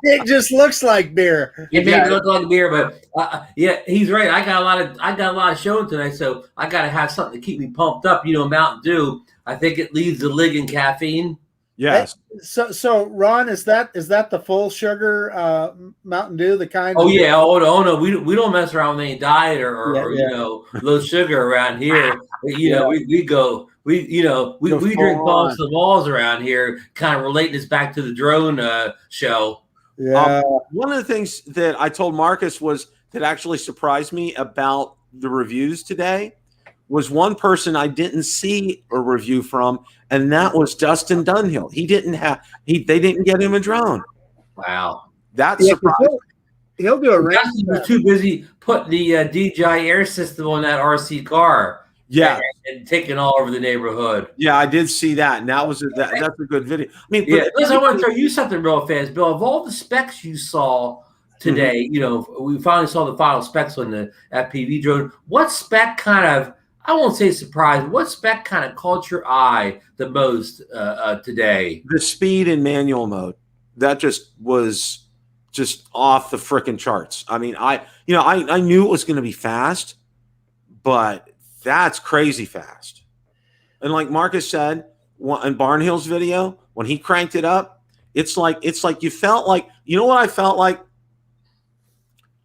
It just looks like beer. It may look like beer, but yeah, he's right. I got a lot of showing tonight, so I got to have something to keep me pumped up. Mountain Dew. I think it leaves the ligand caffeine. Yes. So Ron, is that the full sugar Mountain Dew, the kind? Oh yeah. Oh no. We don't mess around with any diet or low sugar around here. We drink balls to the walls around here, kind of relating this back to the drone show. Yeah. One of the things that I told Marcus that actually surprised me about the reviews today was one person I didn't see a review from, and that was Dustin Dunhill. They didn't get him a drone. Wow. That's surprising. He'll do a race. Dustin was too busy putting the DJI Air system on that RC car. Yeah. And taking all over the neighborhood. Yeah, I did see that. And that's a good video. I mean, listen, I want to throw you something real fast, Bill. Of all the specs you saw today, we finally saw the final specs on the FPV drone. What spec kind of, I won't say surprised, what spec kind of caught your eye the most today? The speed in manual mode. That just was just off the frickin' charts. I mean, I knew it was going to be fast, but that's crazy fast. And like Marcus said in Barnhill's video, when he cranked it up, it's like you felt like, what I felt like?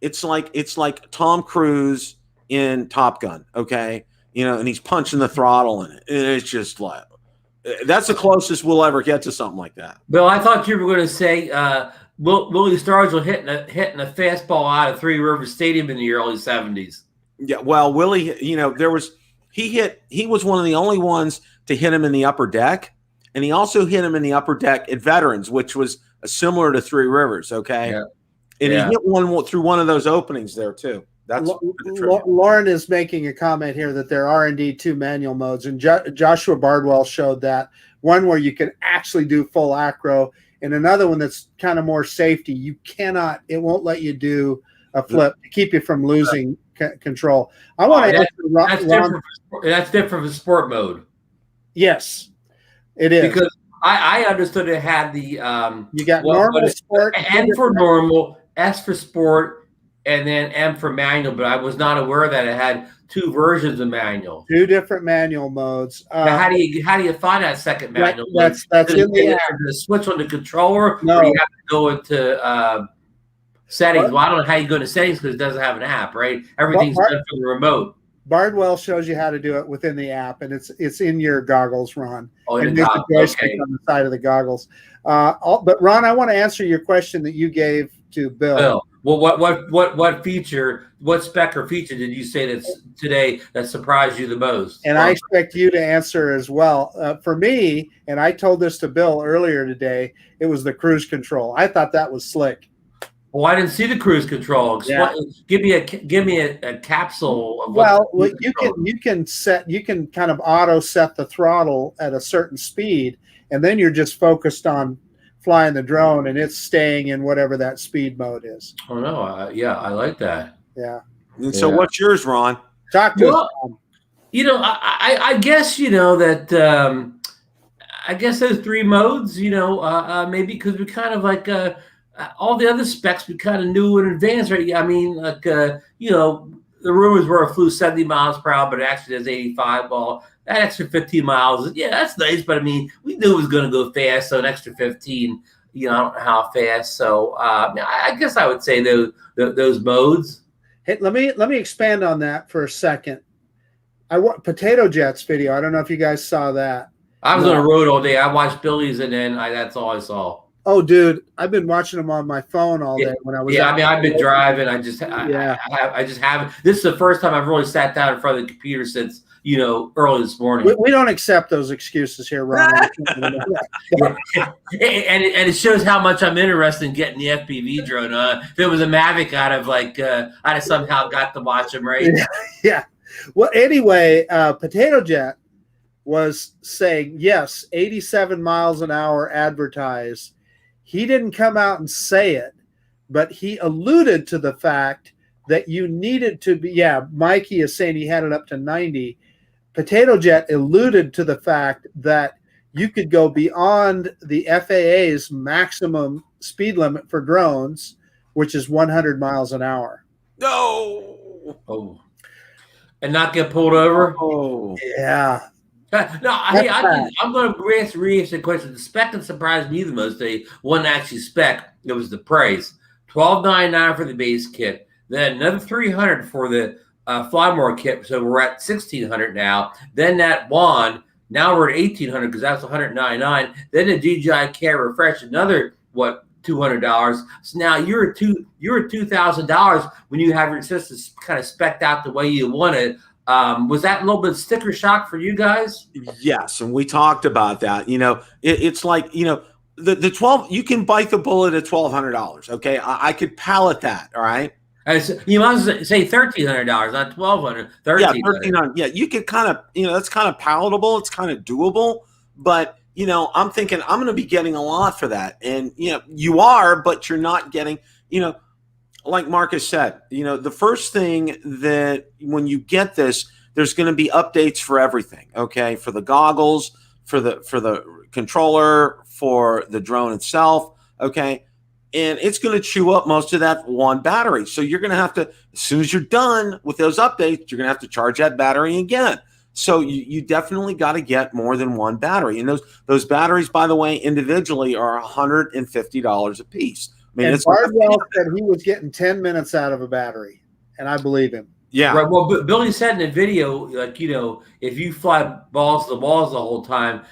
It's like Tom Cruise in Top Gun, okay? And he's punching the throttle in it. And it's just like, that's the closest we'll ever get to something like that. Bill, I thought you were going to say Willie Stargell hitting a fastball out of Three Rivers Stadium in the early 70s. Yeah, well, Willie, he was one of the only ones to hit him in the upper deck. And he also hit him in the upper deck at Veterans, which was similar to Three Rivers, okay? Yeah. And he hit one through one of those openings there, too. That's Lauren is making a comment here that there are indeed two manual modes, and Joshua Bardwell showed that one where you can actually do full acro, and another one that's kind of more safety. It won't let you do a flip to keep you from losing control. I want to that's different from sport mode. Yes, it is, because I understood it had the you got normal, sport, N for normal, S for sport, and then M for manual, but I was not aware that it had two versions of manual. Two different manual modes. How do you find that second manual? That's in the app. The switch on the controller, no. Or you have to go into settings. Well, I don't know how you go to settings because it doesn't have an app, right? Everything's done from the remote. Bardwell shows you how to do it within the app, and it's in your goggles, Ron. Oh, and there's the joystick on the side of the goggles. But Ron, I want to answer your question that you gave to Bill. Well, what feature, what spec or feature did you say that's today that surprised you the most? And I expect you to answer as well. For me, and I told this to Bill earlier today, it was the cruise control. I thought that was slick. Well, I didn't see the cruise control. Yeah. Give me a capsule of you can kind of auto set the throttle at a certain speed, and then you're just focused on flying the drone, and it's staying in whatever that speed mode is. Oh no, I like that. Yeah. And so, what's yours, Ron? Talk to us. I guess that I guess those three modes. Maybe because we kind of like all the other specs we kind of knew in advance, right? I mean, like the rumors were it flew 70 miles per hour, but it actually does 85. Well, that extra 15 miles, yeah, that's nice. But I mean, we knew it was going to go fast, so an extra 15, I don't know how fast. So I guess I would say those modes. Hey, let me expand on that for a second. I want Potato Jet's video. I don't know if you guys saw that. I was on the road all day. I watched Billy's, and then that's all I saw. Oh, dude, I've been watching them on my phone all day when I was. Yeah, I mean, I've been driving. I just haven't. This is the first time I've really sat down in front of the computer since early this morning. We don't accept those excuses here, Ron. and it shows how much I'm interested in getting the FPV drone. If it was a Mavic, I'd have somehow got to watch them, right? Yeah. Well, anyway, Potato Jet was saying yes, 87 miles an hour advertised. He didn't come out and say it, but he alluded to the fact that you needed to be. Yeah, Mikey is saying he had it up to 90. Potato Jet alluded to the fact that you could go beyond the FAA's maximum speed limit for drones, which is 100 miles an hour. No. Oh. And not get pulled over? Oh. Yeah. No, I'm going to re-answer the question. The spec that surprised me the most, the one actually spec, it was the price. $12.99 for the base kit, then another $300 for the Flymore kit. So we're at $1,600 now. Then that wand, now we're at $1,800 because that's $199. Then the DJI Care Refresh, another $200. So now you're at $2,000 when you have your system kind of specced out the way you want it. Was that a little bit sticker shock for you guys? Yes, and we talked about that. It's like the 12. You can bite the bullet at $1,200. Okay, I could pallet that. All right. You might as well say $1,300, not $1,200. Yeah, $1,300. Yeah, you could kind of that's kind of palatable. It's kind of doable. But I'm thinking I'm going to be getting a lot for that, and you are, but you're not getting. Like Marcus said, the first thing that when you get this, there's going to be updates for everything. Okay, for the goggles, for the controller, for the drone itself. Okay, and it's going to chew up most of that one battery. So you're going to have to, as soon as you're done with those updates, you're going to have to charge that battery again. So you definitely got to get more than one battery, and those batteries, by the way, individually are $150 a piece. I mean, Bardwell said he was getting 10 minutes out of a battery, and I believe him. Yeah. Right. Well, Billy said in the video, if you fly balls to the walls the whole time,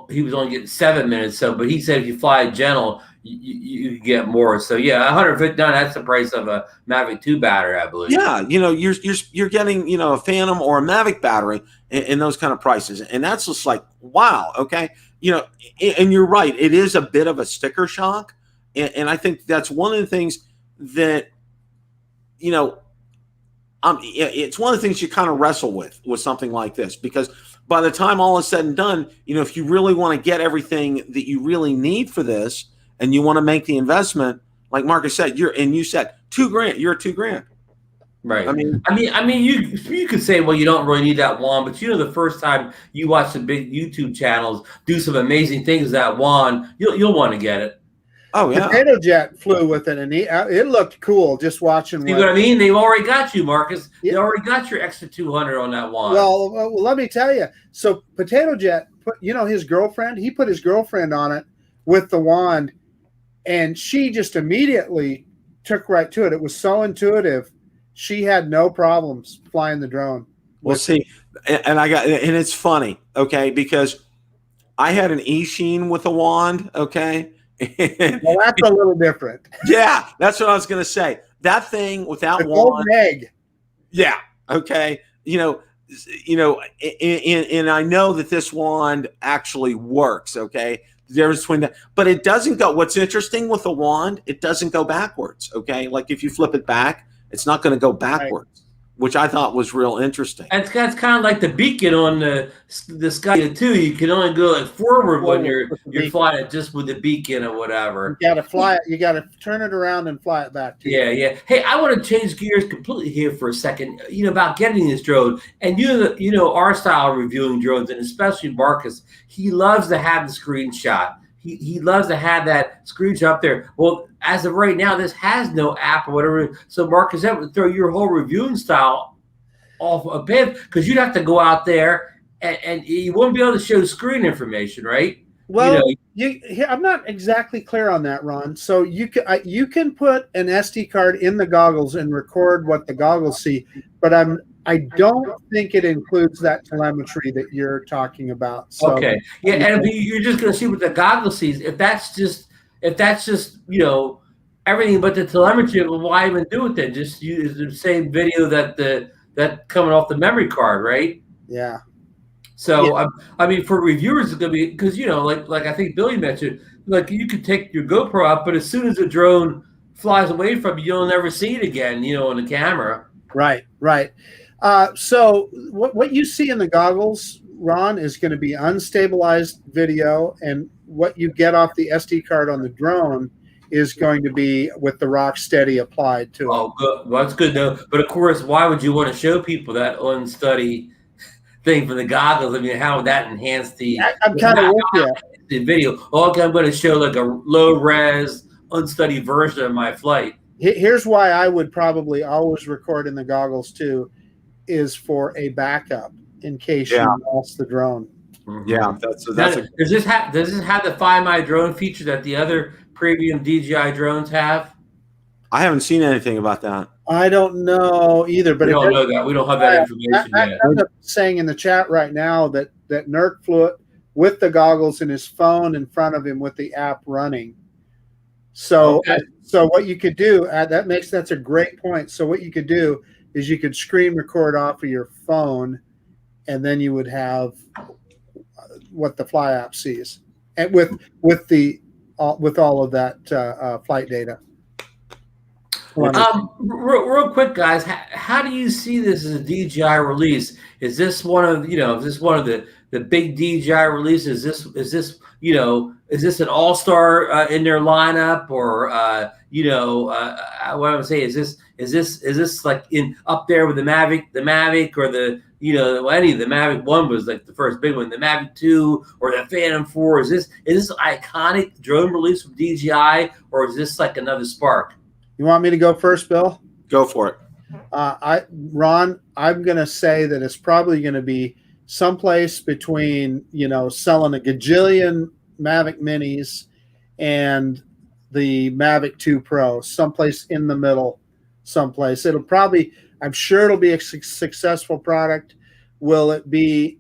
he was only getting 7 minutes. So, but he said if you fly gentle, you get more. So, yeah, $150. That's the price of a Mavic 2 battery, I believe. Yeah, you're getting a Phantom or a Mavic battery in those kind of prices, and that's just like wow. Okay, and you're right. It is a bit of a sticker shock. And I think that's one of the things that, it's one of the things you kind of wrestle with something like this, because by the time all is said and done, if you really want to get everything that you really need for this and you want to make the investment, like Marcus said, you said $2,000, you're at $2,000. Right. I mean, you could say, well, you don't really need that wand, but the first time you watch the big YouTube channels do some amazing things with that wand, you'll want to get it. Oh yeah, Potato Jet flew with it, and it looked cool just watching. See what I mean? They've already got you, Marcus. Yeah. They already got your extra $200 on that wand. Well, let me tell you. So Potato Jet put, his girlfriend. He put his girlfriend on it with the wand, and she just immediately took right to it. It was so intuitive. She had no problems flying the drone. Well, see, and it's funny, okay, because I had an E-Sheen with a wand, okay. Well, that's a little different. Yeah, that's what I was going to say. that thing without The golden wand. egg. Yeah. Okay. And I know that this wand actually works. Okay. The difference between that, but it doesn't go. What's interesting with the wand, it doesn't go backwards. Okay. Like if you flip it back, it's not going to go backwards, which I thought was real interesting. That's kind of like the beacon on the sky too. You can only go like forward when you're flying it just with the beacon or whatever. You got to fly it. You got to turn it around and fly it back. Yeah. Hey, I want to change gears completely here for a second. About getting this drone, and our style of reviewing drones, and especially Marcus, he loves to have the screenshot. He loves to have that screenshot up there. Well, as of right now, this has no app or whatever. So, Marcus, that would throw your whole reviewing style off a bit because you'd have to go out there and you wouldn't be able to show screen information, right? Well, I'm not exactly clear on that, Ron. So you can put an SD card in the goggles and record what the goggles see, but I don't think it includes that telemetry that you're talking about. So, okay, yeah, and you're just going to see what the goggle sees. If that's just everything but the telemetry, well, why even do it then? Just use the same video that coming off the memory card, right? Yeah. So yeah. I mean, for reviewers, it's going to be because like I think Billy mentioned, like you could take your GoPro out, but as soon as the drone flies away from you, you'll never see it again. On the camera. Right. So what you see in the goggles, Ron, is going to be unstabilized video, and what you get off the SD card on the drone is going to be with the Rocksteady applied to it. Oh, good. Well, that's good though. But of course, why would you want to show people that unsteady thing from the goggles? I mean, how would that enhance the? I'm kind of with you. The video. Okay, I'm going to show like a low res, unsteady version of my flight. Here's why I would probably always record in the goggles too, is for a backup in case you lost the drone. Mm-hmm. Yeah, does this have the Find My Drone feature that the other premium DJI drones have? I haven't seen anything about that. I don't know either, but we don't know that. We don't have that information yet. I'm saying in the chat right now that Nurk flew it with the goggles and his phone in front of him with the app running. So, So what you could do, that's a great point. So what you could do is you could screen record off of your phone, and then you would have what the Fly app sees, and with all of that flight data. Real quick, guys, how do you see this as a DJI release? Is this one of the big DJI releases? Is this an all-star in their lineup, or what I'm saying is this like in up there with the Mavic, or any of the Mavic 1 was like the first big one, the Mavic 2 or the Phantom 4? Is this iconic drone release from DJI, or is this like another spark? You want me to go first, Bill? Go for it. Ron, I'm going to say that it's probably going to be someplace between, selling a gajillion Mavic Minis and the Mavic 2 Pro, someplace in the middle, someplace. I'm sure it'll be a successful product. Will they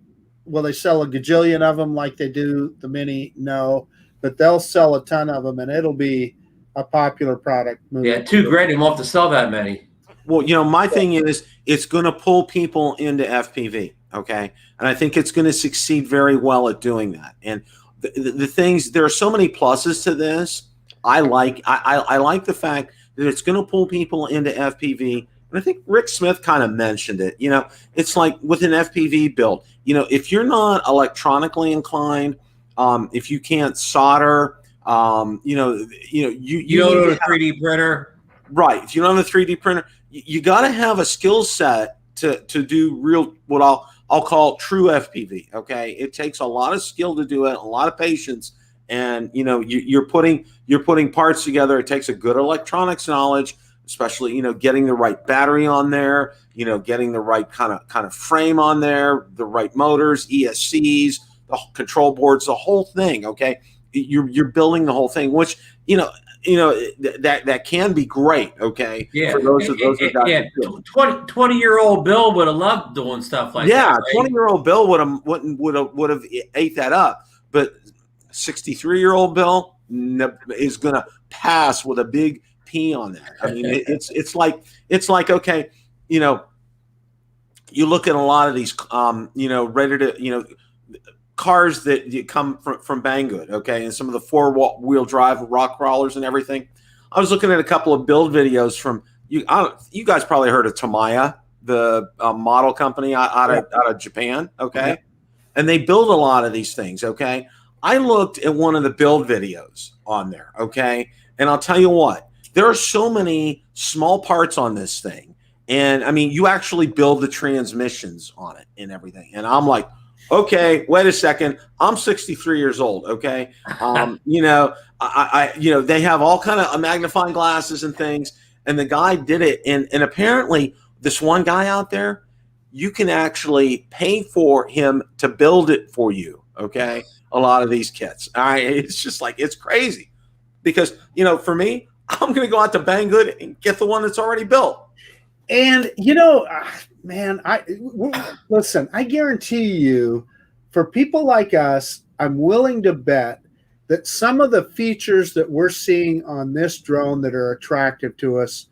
sell a gajillion of them like they do the Mini? No, but they'll sell a ton of them, and it'll be a popular product. Yeah, $2,000 and won't have to sell that many. Well, my thing is it's going to pull people into FPV, okay? And I think it's going to succeed very well at doing that. And the things, there are so many pluses to this. I like the fact that it's going to pull people into FPV. And I think Rick Smith kind of mentioned it. It's like with an FPV build, if you're not electronically inclined, if you can't solder, you don't have a 3D printer, right? If you don't have a 3D printer, you got to have a skill set to do real, what I'll call true FPV. Okay, it takes a lot of skill to do it, a lot of patience, and you're putting parts together. It takes a good electronics knowledge, especially getting the right battery on there, getting the right kind of frame on there, the right motors, ESCs, the control boards, the whole thing. Okay. You're building the whole thing, which that can be great. Okay, yeah. For those guys, yeah. 20-year-old Bill would have loved doing stuff like that. Yeah, right? 20-year-old Bill would have ate that up, but 63-year-old Bill is gonna pass with a big pee on that. I mean, it's like okay, you know, you look at a lot of these, you know, ready to, you know, cars that you come from Banggood, okay, and some of the four-wheel drive rock crawlers and everything. I was looking at a couple of build videos from you. You guys probably heard of Tamiya, the model company out of Japan, okay, yeah. And they build a lot of these things, okay. I looked at one of the build videos on there, okay, and I'll tell you what, there are so many small parts on this thing, and I mean, you actually build the transmissions on it and everything, and I'm like, okay, wait a second. I'm 63 years old. Okay, you know, you know, they have all kind of magnifying glasses and things, and the guy did it, and apparently this one guy out there, you can actually pay for him to build it for you. Okay, a lot of these kits. It's just like it's crazy, because you know, for me, I'm going to go out to Banggood and get the one that's already built. And you know, man, listen, I guarantee you, for people like us, I'm willing to bet that some of the features that we're seeing on this drone that are attractive to us,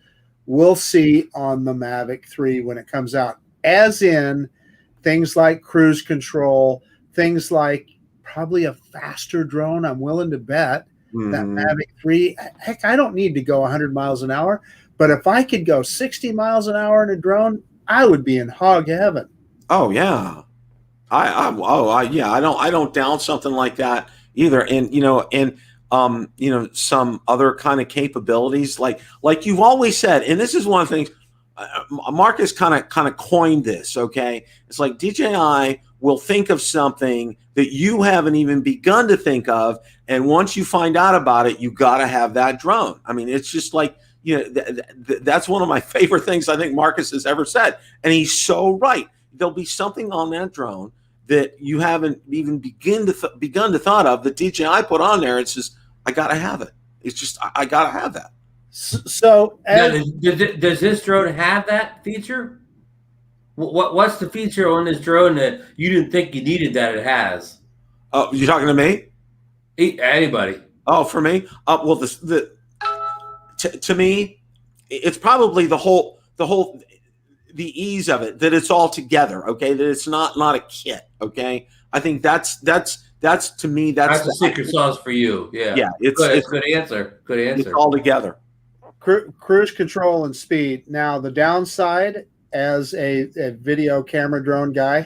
we'll see on the Mavic 3 when it comes out, as in things like cruise control, things like probably a faster drone. I'm willing to bet that Mavic 3, heck, I don't need to go 100 miles an hour. But if I could go 60 miles an hour in a drone, I would be in hog heaven. Oh yeah, yeah. I don't doubt something like that either. And you know, you know, some other kind of capabilities, like you've always said, and this is one of the things. Marcus kind of coined this. Okay, it's like DJI will think of something that you haven't even begun to think of, and once you find out about it, you got to have that drone. I mean, it's just like. You know, that's one of my favorite things I think Marcus has ever said. And he's so right. There'll be something on that drone that you haven't even begun to thought of that DJI put on there. It's just, I got to have it. It's just, I got to have that. So does this drone have that feature? What's the feature on this drone that you didn't think you needed that it has? Oh, you talking to me? Anybody. Oh, for me? Well, to me, it's probably the ease of it, that it's all together. Okay, that it's not a kit. Okay, I think that's to me that's the secret sauce for you. Yeah, yeah. It's good answer. Good answer. It's all together. Cruise control and speed. Now the downside, as a video camera drone guy,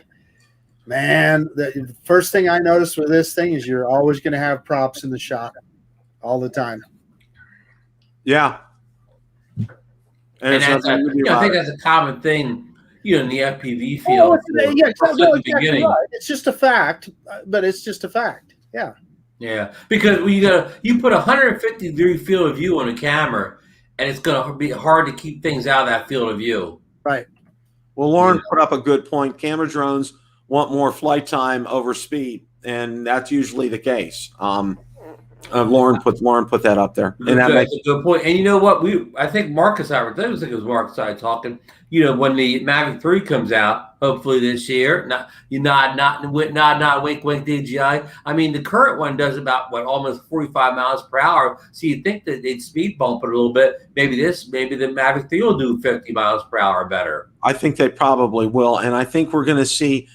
man, the first thing I noticed with this thing is you're always going to have props in the shot all the time. Yeah, and I think that's a common thing, you know, in the FPV field. Exactly right. It's just a fact, but it's just a fact. Yeah. Yeah, because when you put 150-degree field of view on a camera, and it's going to be hard to keep things out of that field of view. Right. Well, Lauren put up a good point. Camera drones want more flight time over speed, and that's usually the case. Lauren put that up there, and that makes a good point. And you know what? I think Marcus, I think it was Marcus I talking. You know, when the Mavic 3 comes out, hopefully this year. Not wink, DJI. I mean, the current one does about almost 45 miles per hour. So you think that they'd speed bump it a little bit. Maybe the Mavic 3 will do 50 miles per hour better. I think they probably will, and I think we're going to see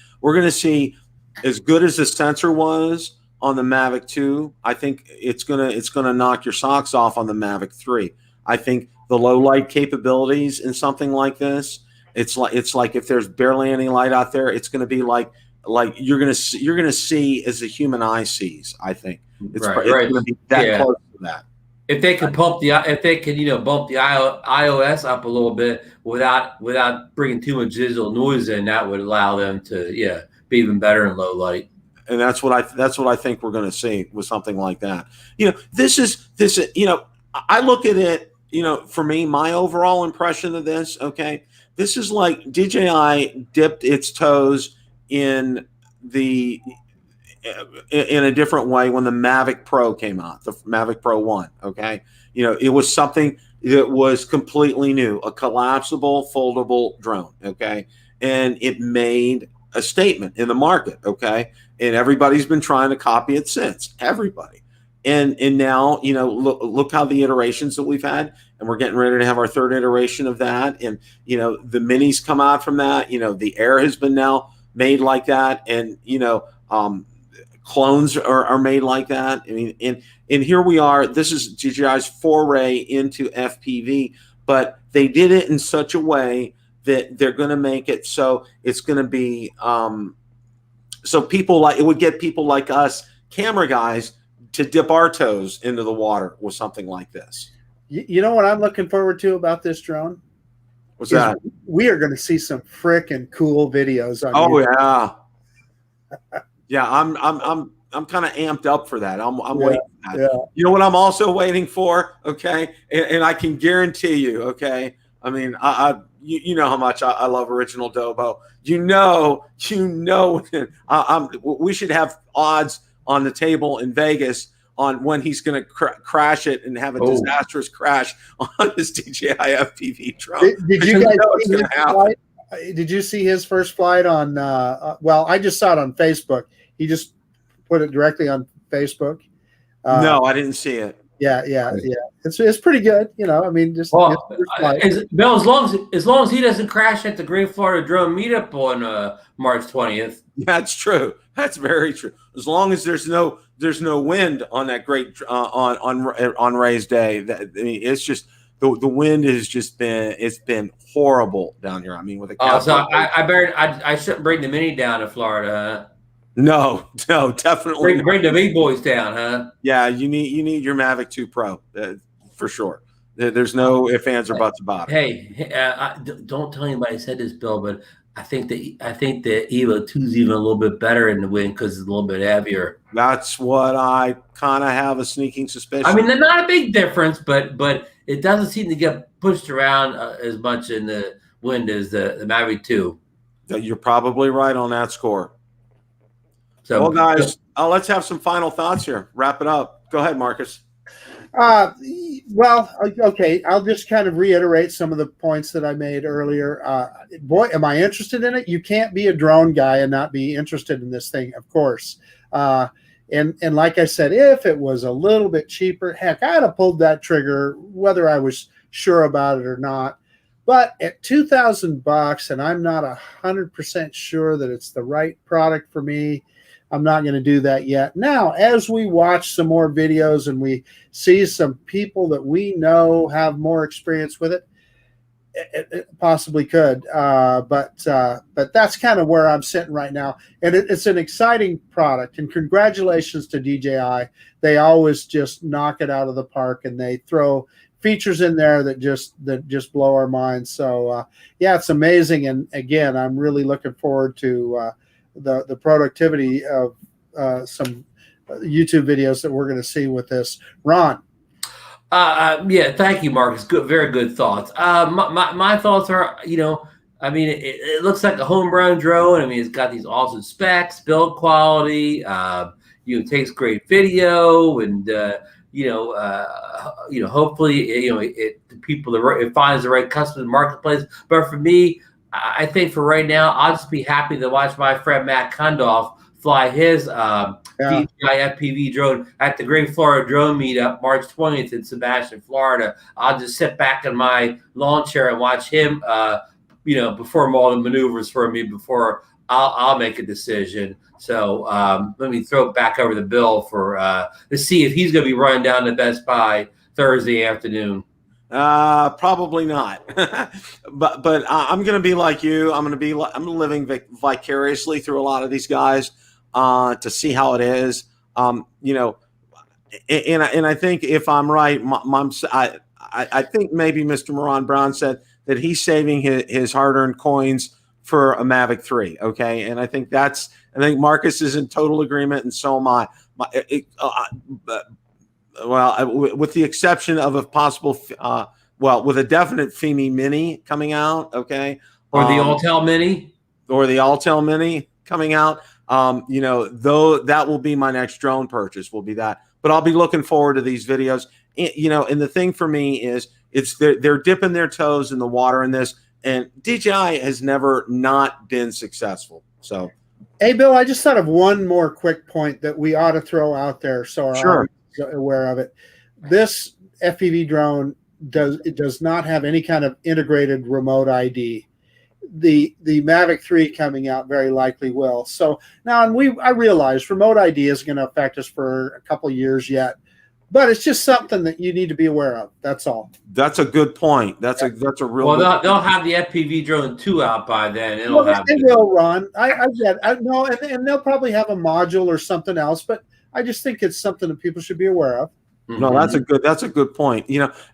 as good as the sensor was on the Mavic 2, I think it's gonna knock your socks off on the Mavic 3. I think the low light capabilities in something like this, it's like if there's barely any light out there, it's gonna be like you're gonna see as the human eye sees. I think it's gonna be that close to that. If they could bump the iOS up a little bit without bringing too much digital noise in, that would allow them to be even better in low light. And that's what I think we're going to see with something like that. You know, this is you know, I look at it, you know, for me, my overall impression of this, okay, this is like DJI dipped its toes in a different way when the Mavic Pro came out, the Mavic Pro 1, okay? You know, it was something that was completely new, a collapsible, foldable drone, okay? And it made a statement in the market, okay? And everybody's been trying to copy it since, everybody. And now, you know, look how the iterations that we've had, and we're getting ready to have our third iteration of that. And you know, the minis come out from that. You know, the Air has been now made like that, and you know, clones are made like that. I mean, and here we are. This is DJI's foray into FPV, but they did it in such a way that they're going to make it so it's going to be so people like it would get people like us camera guys to dip our toes into the water with something like this. You know what I'm looking forward to about this drone? What's that? We are going to see some frickin' cool videos on Oh YouTube. yeah. I'm kind of amped up for that. I'm waiting for that. Yeah. You know what I'm also waiting for? Okay, and I can guarantee you. Okay, I mean, you know how much I love Original Dobo. You know, we should have odds on the table in Vegas on when he's going to crash it and have a disastrous crash on his DJI FPV drone. Did you guys see his flight? Did you see his first flight on? Well, I just saw it on Facebook. He just put it directly on Facebook. No, I didn't see it. Yeah. It's pretty good. You know, I mean, just Bill, as long as he doesn't crash at the Great Florida Drone Meetup on March 20th. That's true. That's very true. As long as there's no wind on that great on Ray's day. I mean, it's just the wind has just been horrible down here. I mean, with a so I shouldn't bring the Mini down to Florida, huh? No, definitely bring the big boys down, huh? Yeah, you need your Mavic 2 Pro for sure. There's no ifs, ands, or buts about it. Hey, don't tell anybody I said this, Bill, but I think the Evo 2 is even a little bit better in the wind because it's a little bit heavier. That's what I kind of have a sneaking suspicion. I mean, they're not a big difference, but it doesn't seem to get pushed around as much in the wind as the Mavic 2. You're probably right on that score. So, well, guys, let's have some final thoughts here. Wrap it up. Go ahead, Marcus. Well, okay. I'll just kind of reiterate some of the points that I made earlier. Boy, am I interested in it? You can't be a drone guy and not be interested in this thing, of course. And like I said, if it was a little bit cheaper, heck, I'd have pulled that trigger, whether I was sure about it or not. But at $2,000, and I'm not 100% sure that it's the right product for me, I'm not going to do that yet. Now, as we watch some more videos and we see some people that we know have more experience with it, it possibly could. But that's kind of where I'm sitting right now. And it's an exciting product. And congratulations to DJI. They always just knock it out of the park, and they throw features in there that just blow our minds. So, yeah, it's amazing. And again, I'm really looking forward to the productivity of some YouTube videos that we're going to see with this. Ron. Yeah, thank you, Marcus. Good, very good thoughts. My thoughts are, I mean, it looks like a homegrown drone. I mean, it's got these awesome specs, build quality. It takes great video, and hopefully, it finds the right customer in the marketplace. But for me, I think for right now, I'll just be happy to watch my friend Matt Kundolf fly his DJI FPV drone at the Great Florida Drone Meetup March 20th in Sebastian, Florida. I'll just sit back in my lawn chair and watch him, perform all the maneuvers for me before I'll make a decision. So let me throw it back over the Bill to see if he's going to be running down to Best Buy Thursday afternoon. Probably not. but I'm going to be like you. I'm living vicariously through a lot of these guys to see how it is. And I think if I'm right, I think maybe Mr. Moran Brown said that he's saving his hard-earned coins for a Mavic 3. Okay, and I think Marcus is in total agreement, and so am I. Well, with the exception of a possible, with a definite FEMI Mini coming out, okay, or the Altel Mini coming out, though that will be my next drone purchase. Will be that, but I'll be looking forward to these videos. And the thing for me is, they're dipping their toes in the water in this, and DJI has never not been successful. So, hey, Bill, I just thought of one more quick point that we ought to throw out there. So, sure. Aware of it. This FPV drone does not have any kind of integrated remote ID. The Mavic 3 coming out very likely will. So now, and I realize remote ID is going to affect us for a couple years yet, but it's just something that you need to be aware of. That's all. That's a good point. That's a real. Well, they'll have the FPV Drone 2 out by then. They will, Ron. I get it. No, and they'll probably have a module or something else, but I just think it's something that people should be aware of. No, that's a good point.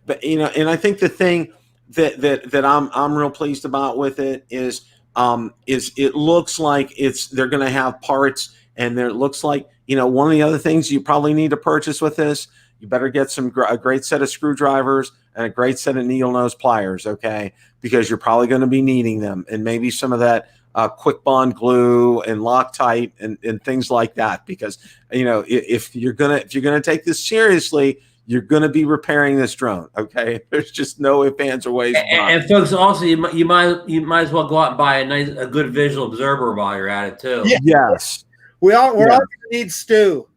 But and I think the thing that I'm real pleased about with it is it looks like they're going to have parts, and it looks like one of the other things you probably need to purchase with this, you better get a great set of screwdrivers and a great set of needle nose pliers, okay? Because you're probably going to be needing them, and maybe some of that quick bond glue and Loctite and things like that. Because if you're gonna take this seriously, you're gonna be repairing this drone, okay? There's just no ifs, ands, or ways. And folks, also you might as well go out and buy a good visual observer while you're at it too. Yeah. Yes, we're all gonna need Stu.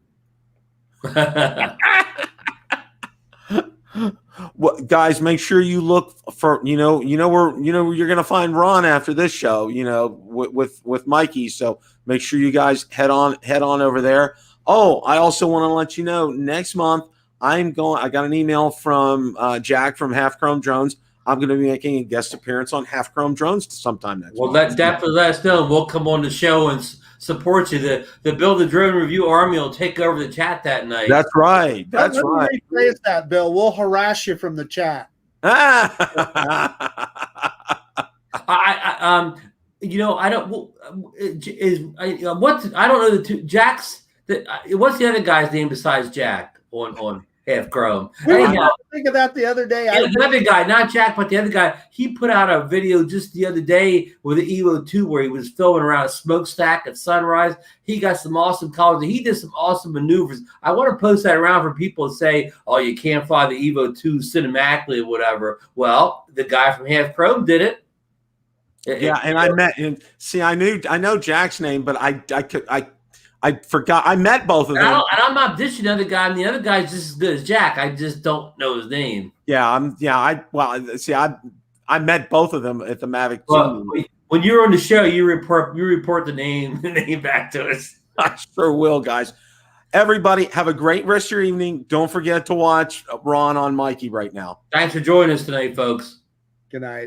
Well, guys, make sure you look for where you're gonna find Ron after this show. With Mikey. So make sure you guys head on over there. Oh, I also want to let you know next month I got an email from Jack from Half Chrome Drones. I'm going to be making a guest appearance on Half Chrome Drones sometime next month. Well, definitely let us know. We'll come on the show and support you. The Build a Drone Review Army will take over the chat that night. That's right. That's right. Rephrase that, Bill. We'll harass you from the chat. I don't know the two Jacks. What's the other guy's name besides Jack on Half Chrome? I think of that the other day. The other guy, not Jack, but the other guy, he put out a video just the other day with the Evo 2 where he was filming around a smokestack at sunrise. He got some awesome colors. He did some awesome maneuvers. I want to post that around for people to say, oh, you can't fly the Evo 2 cinematically or whatever. Well, the guy from Half Chrome did it. I know Jack's name, but I forgot. I met both of them. And I'm not dishing the other guy, and the other guy's just as good as Jack. I just don't know his name. I met both of them at the Mavic. Well, when you're on the show, you report the name back to us. I sure will, guys. Everybody, have a great rest of your evening. Don't forget to watch Ron on Mikey right now. Thanks for joining us tonight, folks. Good night.